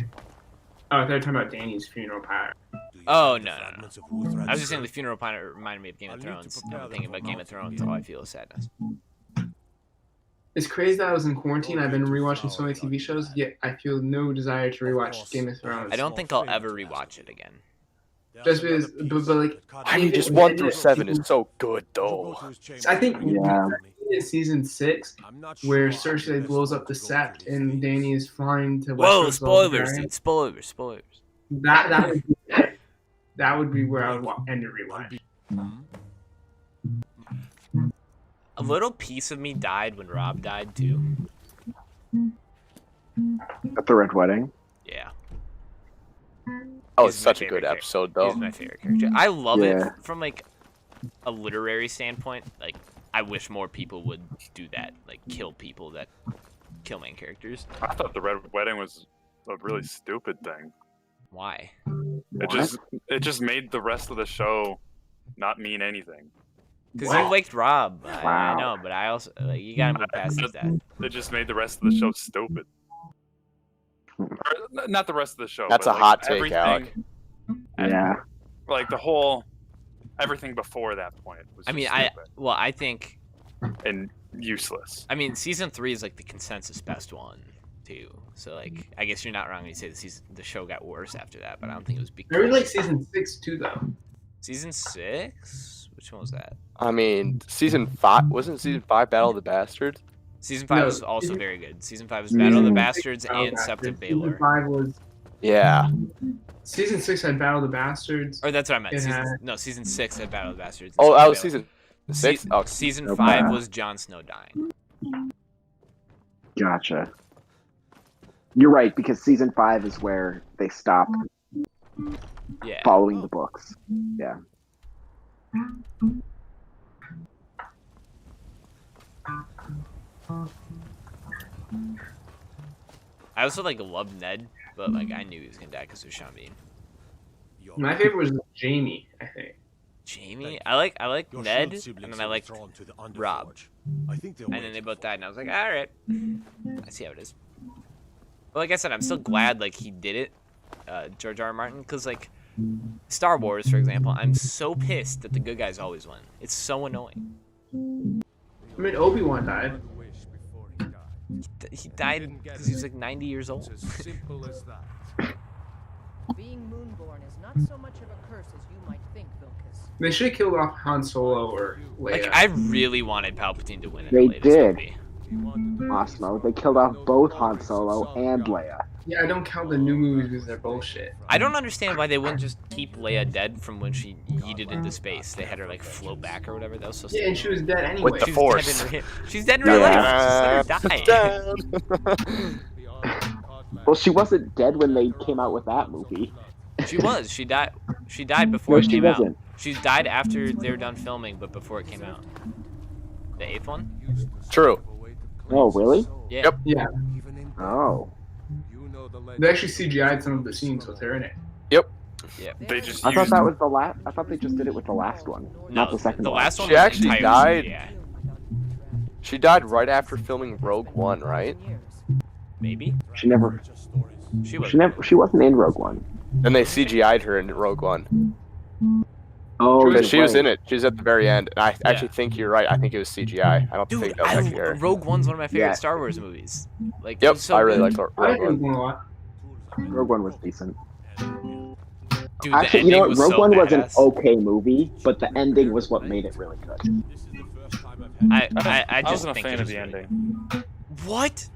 Oh, I thought you were talking about Danny's funeral pyre. Oh, no. I was just saying the funeral pyre reminded me of Game of Thrones. And thinking about Game of Thrones, all I feel is sadness. It's crazy that I was in quarantine. I've been rewatching so many TV shows, yet I feel no desire to rewatch Game of Thrones. I don't think I'll ever rewatch it again. Just because, but like, I mean, just 1 through 7 is so good, though. I think in season 6, where Cersei blows up the Sept and Dany is flying to. Whoa! Westeros Spoilers, dude! Spoilers! That would be where I would end the rewatch. A little piece of me died when Rob died too. At the Red Wedding. Yeah. Oh, it's such a good episode, though. He's my favorite character. I love it from like a literary standpoint. Like, I wish more people would do that. Like, kill people that kill main characters. I thought the Red Wedding was a really stupid thing. Why? It just made the rest of the show not mean anything. Because you liked Rob. I know, but I also you gotta move past that. It just made the rest of the show stupid. Or, not the rest of the show. That's but a hot take, everything, Alec. Yeah. Like the whole, everything before that point was. I mean, stupid I think. And useless. I mean, season 3 is like the consensus best one too. So like, I guess you're not wrong when you say the show got worse after that, but I don't think it was because. I really like season 6 too, though. Season 6? Which one was that? I mean, season 5 wasn't season 5 Battle of the Bastards? Season 5 was also very good. Season 5 was Battle of the Bastards and Sept of Baelor. Season 5 was. Yeah. Season 6 had Battle of the Bastards. Or that's what I meant. Season 6 had Battle of the Bastards. Oh, that was season 6? Oh, season 5 was Jon Snow dying. Gotcha. You're right, because season 5 is where they stop following the books. Yeah. I also love Ned, but I knew he was gonna die because of Sean Bean. My favorite was Jamie, I think. Jamie? I like Ned, and then I liked Rob. And then they both died, and I was like, alright. I see how it is. But like I said, I'm still glad he did it, George R. R. Martin, because Star Wars, for example, I'm so pissed that the good guys always win. It's so annoying. I mean, Obi-Wan died. He died because he was 90 years old. Simple as that. Being moonborn is not so much of a curse as you might think, Vilcus. They should have killed off Han Solo or Leia. I really wanted Palpatine to win in They the latest did. movie. Osmo, they killed off both Han Solo and Leia. Yeah, I don't count the new movies because they're bullshit. I don't understand why they wouldn't just keep Leia dead from when she yeeted into space. They had her float back or whatever. That was so stupid. Yeah, and she was dead anyway. With the Force. She's dead in real life. Just let her die. Well, she wasn't dead when they came out with that movie. She was. She died. She died before No, it she came wasn't. out. She died after they were done filming, but before it came out. The 8th one? True. Oh, really? Yeah. Yep. Yeah. Oh. They actually CGI'd some of the scenes with her in it. Yep. Yeah. They just. I thought that was the last. I thought they just did it with the last one, not the second the one. last one She was actually entirely died. CGI. She died right after filming Rogue One, right? Maybe. She never. She was. She wasn't in Rogue One. Then they CGI'd her in Rogue One. Oh, Because she was right. in it. She was at the very end. And I actually think you're right. I think it was CGI. I don't Dude, think that was actually her. Rogue One's one of my favorite Yeah. Star Wars movies. Like, Yep, it's so I really good. like I Rogue like Rogue One. One a lot. Rogue One was decent. Dude, Actually, you know what? was Rogue so One was an badass. okay movie, but the ending was what made it really good. I just wasn't a think fan it of was the great. ending. What?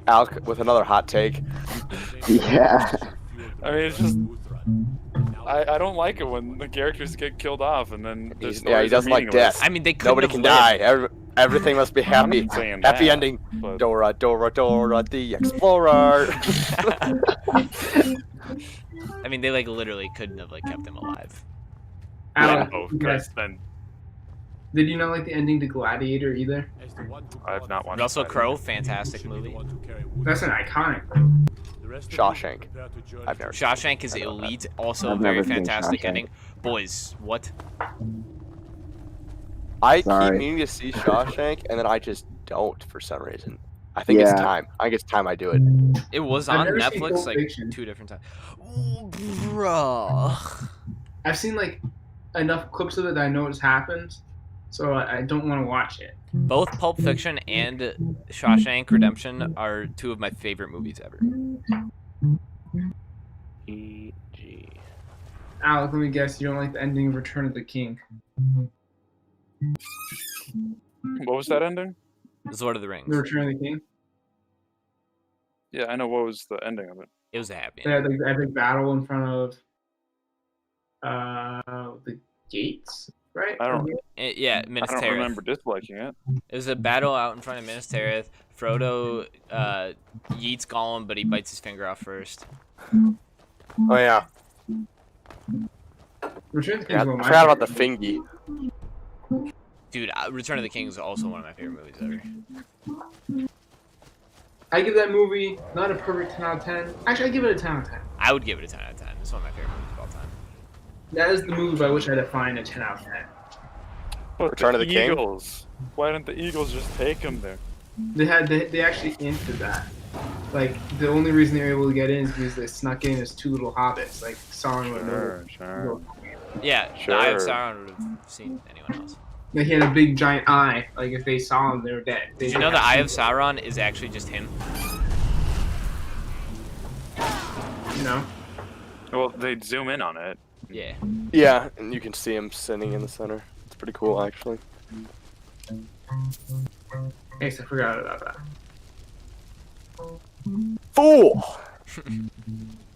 Alec with another hot take. Yeah. I mean, it's just. I don't like it when the characters get killed off and then their Yeah, he stories are doesn't like meaningless. death. I mean, they couldn't Nobody have can lived. die. Everything must be happy. I'm not saying Happy that, ending. but- Dora, Dora, Dora, the Explorer. I mean, they like literally couldn't have like kept him alive. Alex, Oh, yes. then Did you not like the ending to Gladiator either? I have not watched Russell that. Crowe, fantastic movie. That's an iconic one. Shawshank. I've never. Shawshank is elite, also I've very never seen fantastic Shawshank. ending. Boys, what? I keep Sorry. meaning to see Shawshank, and then I just don't for some reason. I think it's Yeah. time. I think it's time I do it. It was I've on never seen Netflix Pulp like Fiction. 2 different times. Ooh, bruh. I've seen like enough clips of it that I know what's happened, so I don't want to watch it. Both Pulp Fiction and Shawshank Redemption are 2 of my favorite movies ever. E.G. Alec, let me guess, you don't like the ending of Return of the King. What was that ending? The Lord of the Rings. The Return of the King? Yeah, I know what was the ending of it. It was a happy They had ending. like the epic battle in front of the gates, right? I don't. Yeah, I Minas don't Tirith. remember disliking it. It was a battle out in front of Minas Tirith. Frodo yeets Gollum, but he bites his finger off first. Oh yeah. Return of the King Yeah, is one I of my forgot about the favorite fingy. Dude, Return of the King is also one of my favorite movies ever. I give that movie not a perfect 10 out of 10. Actually, I give it a 10 out of 10. I would give it a 10 out of 10. It's one of my favorite movies of all time. That is the movie by which I define a 10 out of 10. But Return of the King? Eagles. Why didn't the Eagles just take him there? They actually entered that. Like, the only reason they were able to get in is because they snuck in as 2 little hobbits. Like, Sauron would have Sure. Yeah, the Eye of Sure. Sauron would have seen anyone else. Like, he had a big giant eye. Like, if they saw him, they were dead. Did you know the Eye of Sauron is actually just him? No. Well, they'd zoom in on it. Yeah. Yeah, and you can see him sitting in the center. It's pretty cool, actually. Yes, I forgot about that. Fool!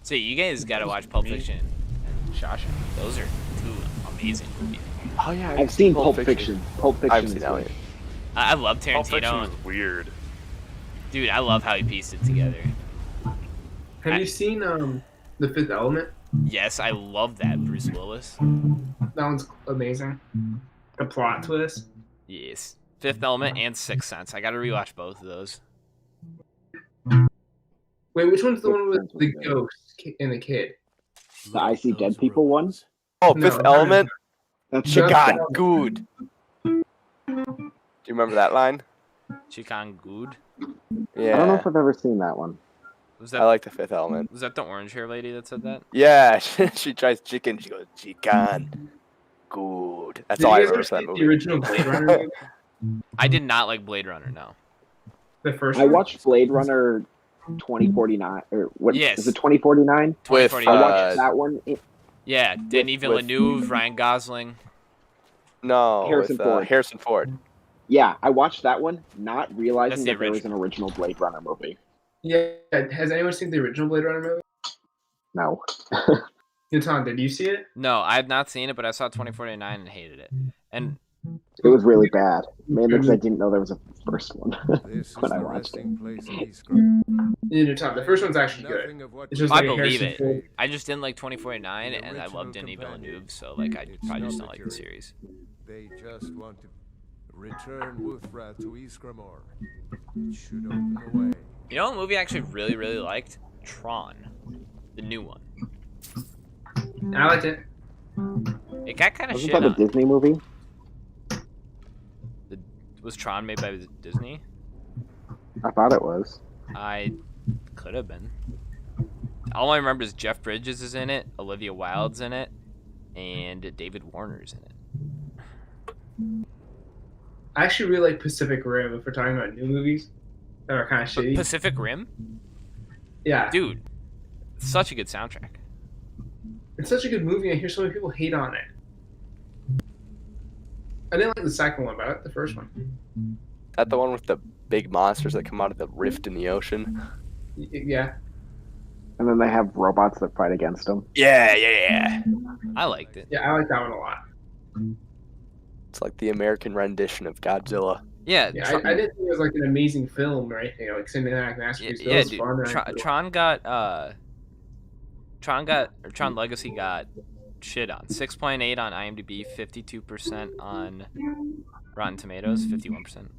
So you guys gotta watch Pulp Fiction and Shawshank. Those are 2 amazing movies. Oh yeah, I've seen Pulp Fiction. Pulp Fiction I've is seen good. Elliot. I love Pulp Fiction Tarantino. was weird. Dude, I love how he pieced it together. Have you seen The Fifth Element? Yes, I love that, Bruce Willis. That one's amazing. The plot twist. Yes. Fifth Element and Sixth Sense. I gotta rewatch both of those. Wait, which one's the one with the ghost and the kid? The I See Dead People one? Oh, No, Fifth Element? That's She Just got that. good. Do you remember that line? Chikan Good. Yeah. I don't know if I've ever seen that one. Was I that like the Fifth Element. was that the orange hair lady that said that? Yeah, she tries chicken. She goes, chicken. Good. That's Did all I you guys remember ever from that see movie. the original Blade Runner movie? I did not like Blade Runner, no. The first I one? watched Blade Runner 2049, or what Yes. is it, 2049? With, 2049. I watched that one. Yeah, Denis with- Villeneuve, Ryan Gosling. No, Harrison with Ford. Harrison Ford. Yeah, I watched that one, not That's realizing the that there was an original Blade Runner movie. Yeah, has anyone seen the original Blade Runner movie? No. Natan, did you see it? No, I have not seen it, but I saw 2049 and hated it. And It was really bad. Mainly because I didn't know there was a first one when I watched it. Tom, the first one's actually good. It's just I like believe it. I just didn't like 2049, and I love Denis Villeneuve, so like I probably just don't like the series. They just want to return Wolfrat to Ysgramor. It should open the way. You know what movie I actually really liked? Tron, the new one. I liked it. It got kind of Wasn't shit that a on. Disney movie? Was Tron made by Disney? I thought it was. I could have been. All I remember is Jeff Bridges is in it, Olivia Wilde's in it, and David Warner's in it. I actually really like Pacific Rim if we're talking about new movies that are kind of shitty. Pacific Rim? Yeah. Dude, such a good soundtrack. It's such a good movie, and I hear so many people hate on it. I didn't like the second one, but I liked the first one. That the one with the big monsters that come out of the rift in the ocean? Yeah. And then they have robots that fight against them. Yeah. I liked it. Yeah, I like that one a lot. It's like the American rendition of Godzilla. Yeah, I didn't think it was like an amazing film or anything, like cinematic masterpiece. Yeah, dude. Tron Legacy got shit on. 6.8 on IMDb, 52% on Rotten Tomatoes, 51%.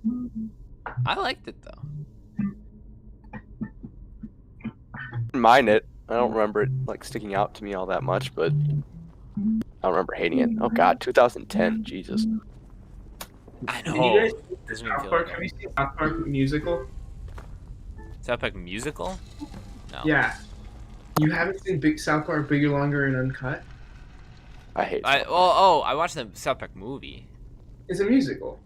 I liked it though. Mind it. I don't remember it like sticking out to me all that much, but I don't remember hating it. Oh god, 2010, Jesus. I know. Have you seen South Park musical? South Park musical? No. Yeah. You haven't seen South Park Bigger, Longer, and Uncut? I hate. I watched the South Park movie. It's a musical.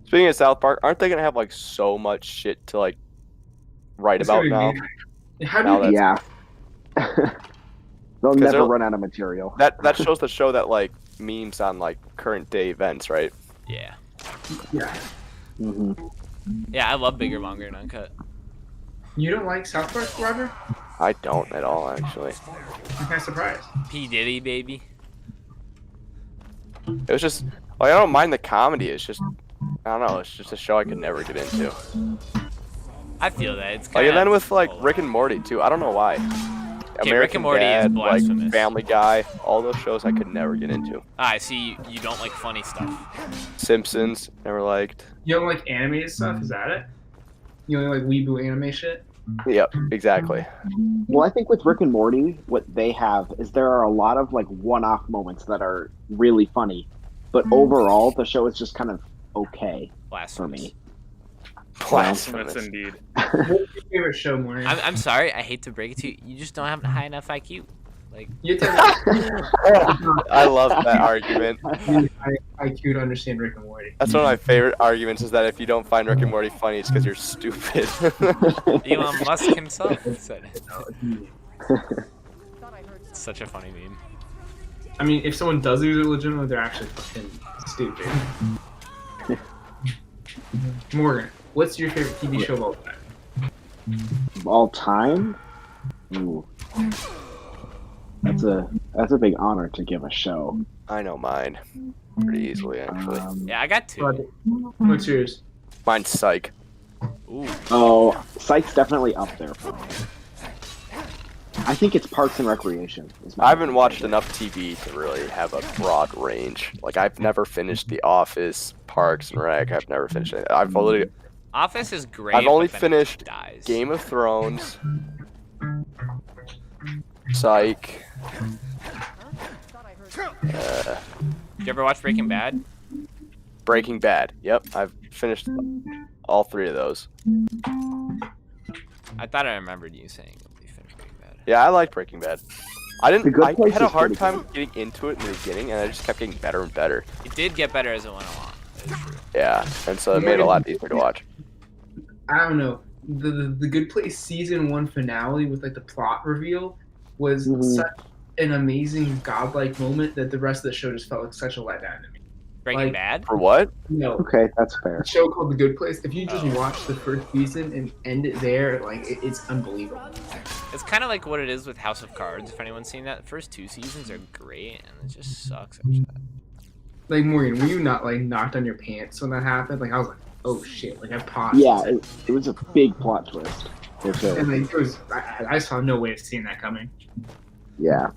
Speaking of South Park, aren't they gonna have like so much shit to like write about now? Yeah. They'll never run out of material. That shows the show that like memes on like current day events, right? Yeah. Yeah. Mm-hmm. Yeah, I love Bigger, Longer, and Uncut. You don't like South Park, Roger? I don't at all, actually. I'm kind of surprised. P. Diddy, baby. It was just like I don't mind the comedy. It's just I don't know. It's just a show I could never get into. I feel that it's Like kind and then with like Rick and Morty too. I don't know why. Okay, Rick and Morty is blasphemous. Like Family Guy, all those shows I could never get into. I see you don't like funny stuff. Simpsons, never liked. You don't like animated stuff? Is that it? You only like weeboo anime shit? Yep, exactly. Well, I think with Rick and Morty, what they have is there are a lot of like one-off moments that are really funny, but overall the show is just kind of okay for me. Blasphemous indeed. What's your favorite show, Morning? I'm sorry, I hate to break it to you. You just don't have a high enough IQ. Like I love that argument. IQ to understand Rick and Morty. That's one of my favorite arguments is that if you don't find Rick and Morty funny, it's because you're stupid. Elon Musk himself said it. It's such a funny meme. I mean, if someone does use it legitimately, they're actually fucking stupid. Morgan, what's your favorite TV show of all time? Of all time? Ooh. That's a big honor to give a show. I know mine pretty easily, actually. Yeah, I got two. What's yours? Mine's Psych. Ooh. Oh, Psych's definitely up there for me. I think it's Parks and Recreation. I haven't watched enough TV to really have a broad range. Like, I've never finished The Office, Parks and Rec. I've never finished it. Office is great. I've only finished Game of Thrones, Psych. Did you ever watch Breaking Bad? Breaking Bad. Yep, I've finished all three of those. I thought I remembered you saying you finished Breaking Bad. Yeah, I like Breaking Bad. I had a hard time good. getting into it in the beginning, and I just kept getting better and better. It did get better as it went along. That is true. Yeah, and so it made it a lot easier to watch. I don't know. The Good Place season 1 finale with like the plot reveal was such an amazing godlike moment that the rest of the show just felt like such a letdown to me. Breaking Bad? For what? No. Okay, that's fair. A show called The Good Place. If you just watch the first season and end it there, like it's unbelievable. It's kind of like what it is with House of Cards. If anyone's seen that, the first 2 seasons are great, and it just sucks after that. Like Morgan, were you not like knocked on your pants when that happened? Like I was like, oh shit, like I paused. Yeah, it was a big plot twist. And like, I saw no way of seeing that coming. Yeah.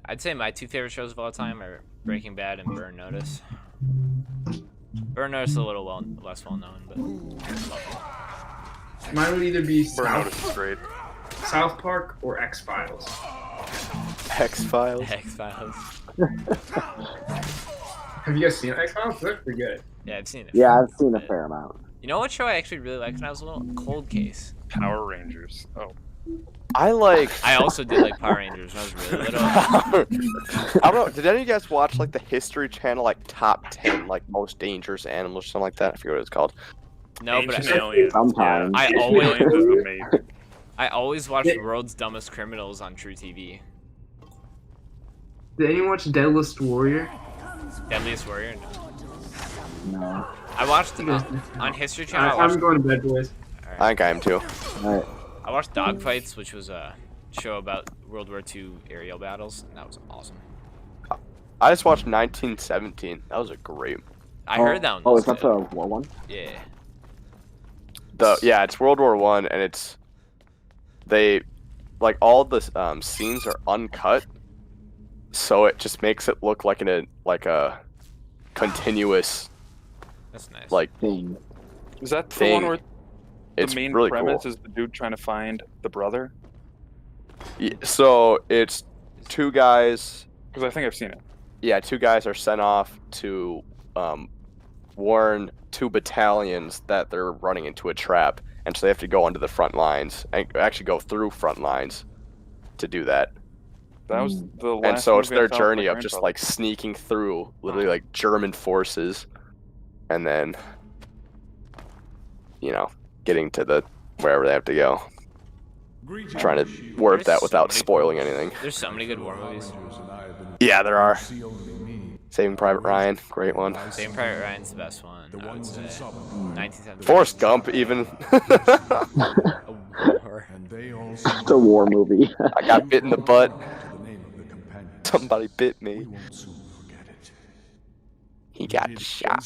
I'd say my 2 favorite shows of all time are Breaking Bad and Burn Notice. Burn Notice is a little less well known, but mine would either be Burn Notice is great. South Park or X-Files. X-Files? X-Files. Have you guys seen X-Files? They're pretty good. Yeah, I've seen it. Yeah, I've seen a fair amount. You know what show I actually really liked when I was little? Cold Case. Power Rangers. Oh. I also did like Power Rangers when I was really little. I don't know. Did any of you guys watch like the History Channel like top 10 like most dangerous animals or something like that? I forget what it's called. No, but sometimes. I always watched World's Dumbest Criminals on True TV. Did anyone watch Deadliest Warrior? Deadliest Warrior? No. No. I watched on History Channel. I'm going to bed, boys. I think I am too. Alright. I watched Dogfights, which was a show about World War II aerial battles, and that was awesome. I just watched 1917. That was a great. I heard that one. Oh, is that the war one? Yeah. Yeah, it's World War I, and it's like all the scenes are uncut, so it just makes it look like a continuous. That's nice. Like thing. Is that the one where it's the main really premise cool. is the dude trying to find the brother? Yeah, so it's 2 guys. Because I think I've seen it. Yeah, 2 guys are sent off to warn 2 battalions that they're running into a trap, and so they have to go onto the front lines and actually go through front lines to do that. That was the last And so it's movie I their saw with journey my of just grandfather. like sneaking through literally like German forces, and then getting to wherever they have to go. Trying to word that without spoiling anything. There's so many good war movies. Yeah, there are. Saving Private Ryan, great one. Saving Private Ryan's the best one. I would say. 1970. Forrest Gump, even. It's a war movie. I got bit in the butt. Somebody bit me. He got shot.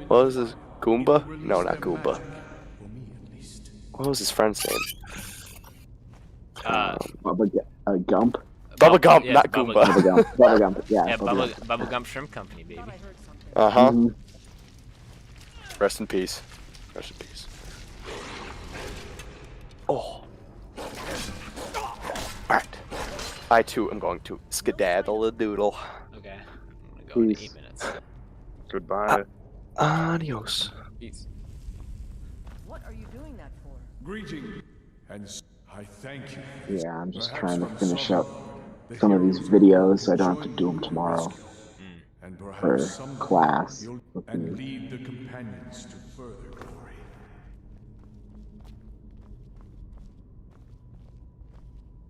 What was his Goomba? No, not Goomba. What was his friend's name? Bubba Gump. Bubba Gump, yeah, not Bubba Goomba. Gump. Bubba Gump. Yeah. Yeah, Bubba Gump. Bubba Gump Shrimp Company, baby. Uh-huh. Mm-hmm. Rest in peace. Rest in peace. Oh. Alright. I too am going to skedaddle a doodle. Okay. I'm gonna go in 8 minutes. Goodbye. Adios. Peace. What are you doing that for? Greeting, and I thank you. Yeah, I'm just trying to finish up some of these videos so I don't have to do them tomorrow And for perhaps someday class. you'll and lead the companions to further glory.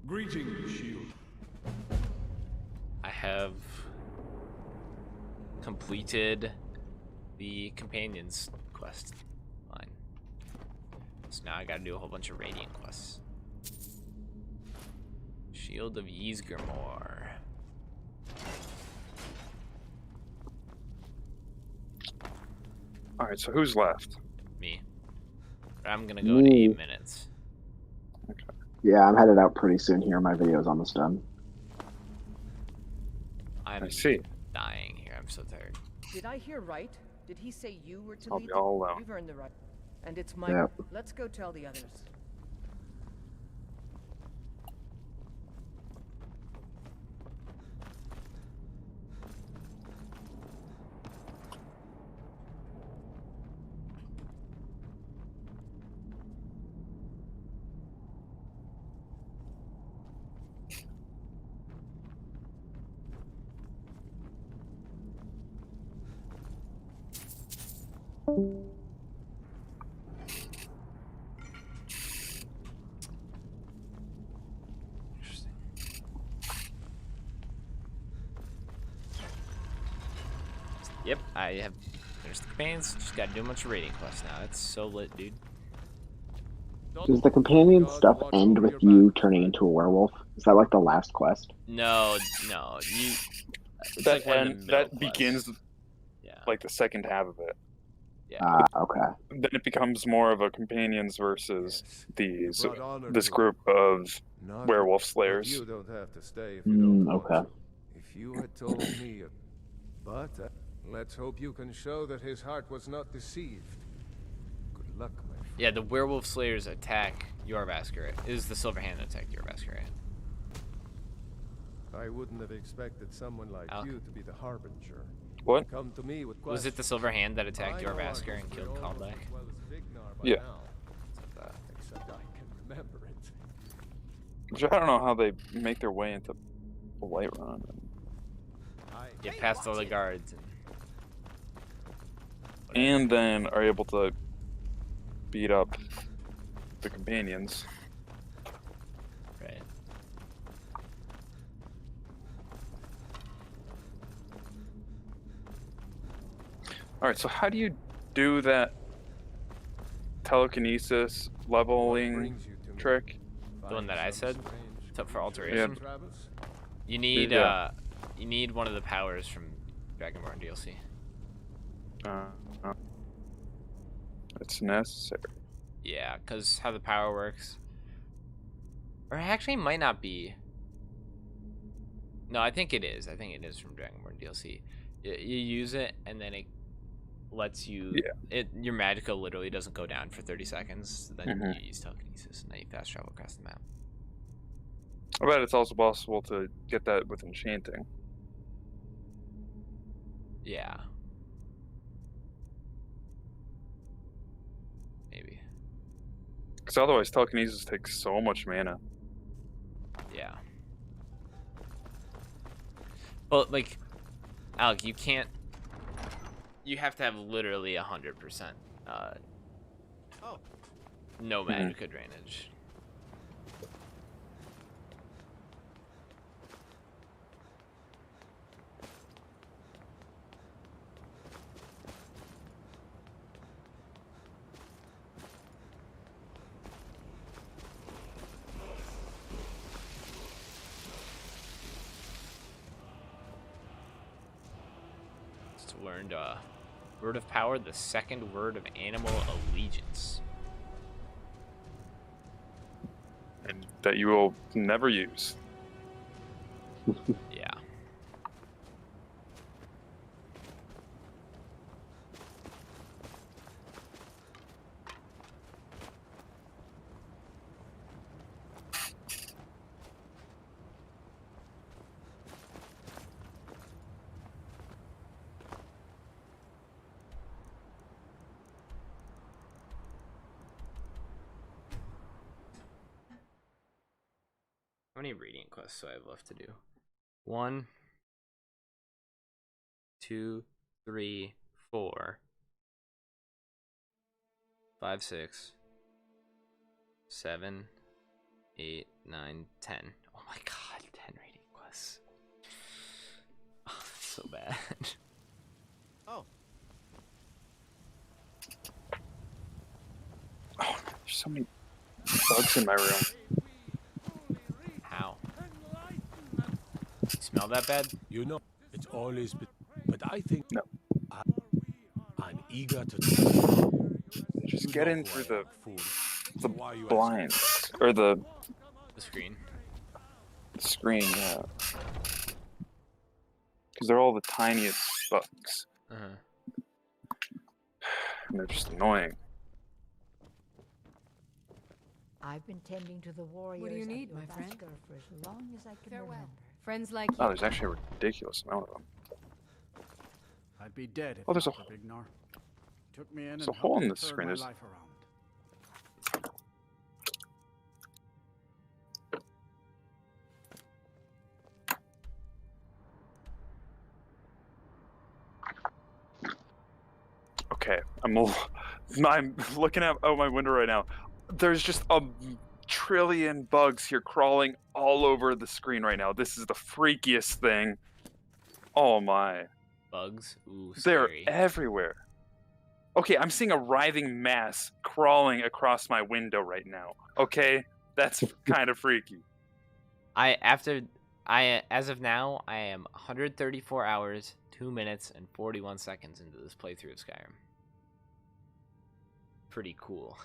Greeting, Shield. I have completed the companions quest line. So now I gotta do a whole bunch of Radiant quests. Shield of Ysgramor. Alright, so who's left? Me. I'm gonna go in 8 minutes. Yeah, I'm headed out pretty soon here. My video's almost done. I'm I see. dying here. I'm so tired. Did I hear right? Did he say you were to I'll lead be all alone. You've earned the right. And it's my... Yep. Let's go tell the others. Yep, I have finished the campaigns. Just gotta do a bunch of raiding quests now. It's so lit, dude. Does the companion stuff end with you turning into a werewolf? Is that like the last quest? No, no. It's that like one of the end, middle that begins quests. Yeah. like the second half of it. Yeah. Okay. Then it becomes more of a companions versus You brought honor this to group of Not werewolf but slayers. you don't have to stay if you don't want okay. to. If you had told me, but let's hope you can show that his heart was not deceived. Good luck, my friend. Yeah, the werewolf slayers attack Jorvaskr. It is the Silver Hand that attacked Jorvaskr. I wouldn't have expected someone like you to be the harbinger. What? Come to me with Was it the Silver Hand that attacked Jorvaskr and killed Callback? Yeah. Except I can remember it. Which I don't know how they make their way into the Whiterun. Get past all the guards. And then are able to beat up the companions. Right. Alright, so how do you do that telekinesis leveling trick? The one that I said? Except for alteration? Yeah. You need Yeah. You need one of the powers from Dragonborn DLC. It's necessary. Yeah, because how the power works. Or it actually might not be. No, I think it is. I think it is from Dragonborn DLC. You use it, and then it lets you... Yeah. Your magicka literally doesn't go down for 30 seconds. So then Mhm. you use telekinesis, and then you fast travel across the map. I bet it's also possible to get that with enchanting. Yeah. Maybe. Because otherwise telekinesis takes so much mana. Yeah. But, like, Alec, you can't... You have to have literally 100%. No magicka drainage. Learned word of power, the second word of animal allegiance. And that you will never use. Yeah. How many radiant quests do I have left to do? 1, 2, 3, 4, 5, 6, 7, 8, 9, 10. Oh my god, 10 radiant quests. Oh, that's so bad. Oh. Oh, there's so many bugs in my room. How? You smell that bad? You know, it's always been, but I think no. I'm eager to just get in through the blinds or the screen. The screen, yeah. Because they're all the tiniest bugs. And they're just annoying. I've been tending to the warriors. What do you need, my friend? For as long as I can remember. Friends like Oh, there's actually a ridiculous amount of them. I'd be dead if there's not for Bignar. Took me in there's and a hole in helped the turn screen. my There's life around. Okay, I'm looking out my window right now. There's just a trillion bugs here crawling all over the screen right now. This is the freakiest thing. Oh my. Bugs? Ooh, they're scary. everywhere. Okay, I'm seeing a writhing mass crawling across my window right now. Okay, that's kind of freaky. After as of now, I am 134 hours, 2 minutes, and 41 seconds into this playthrough of Skyrim. Pretty cool.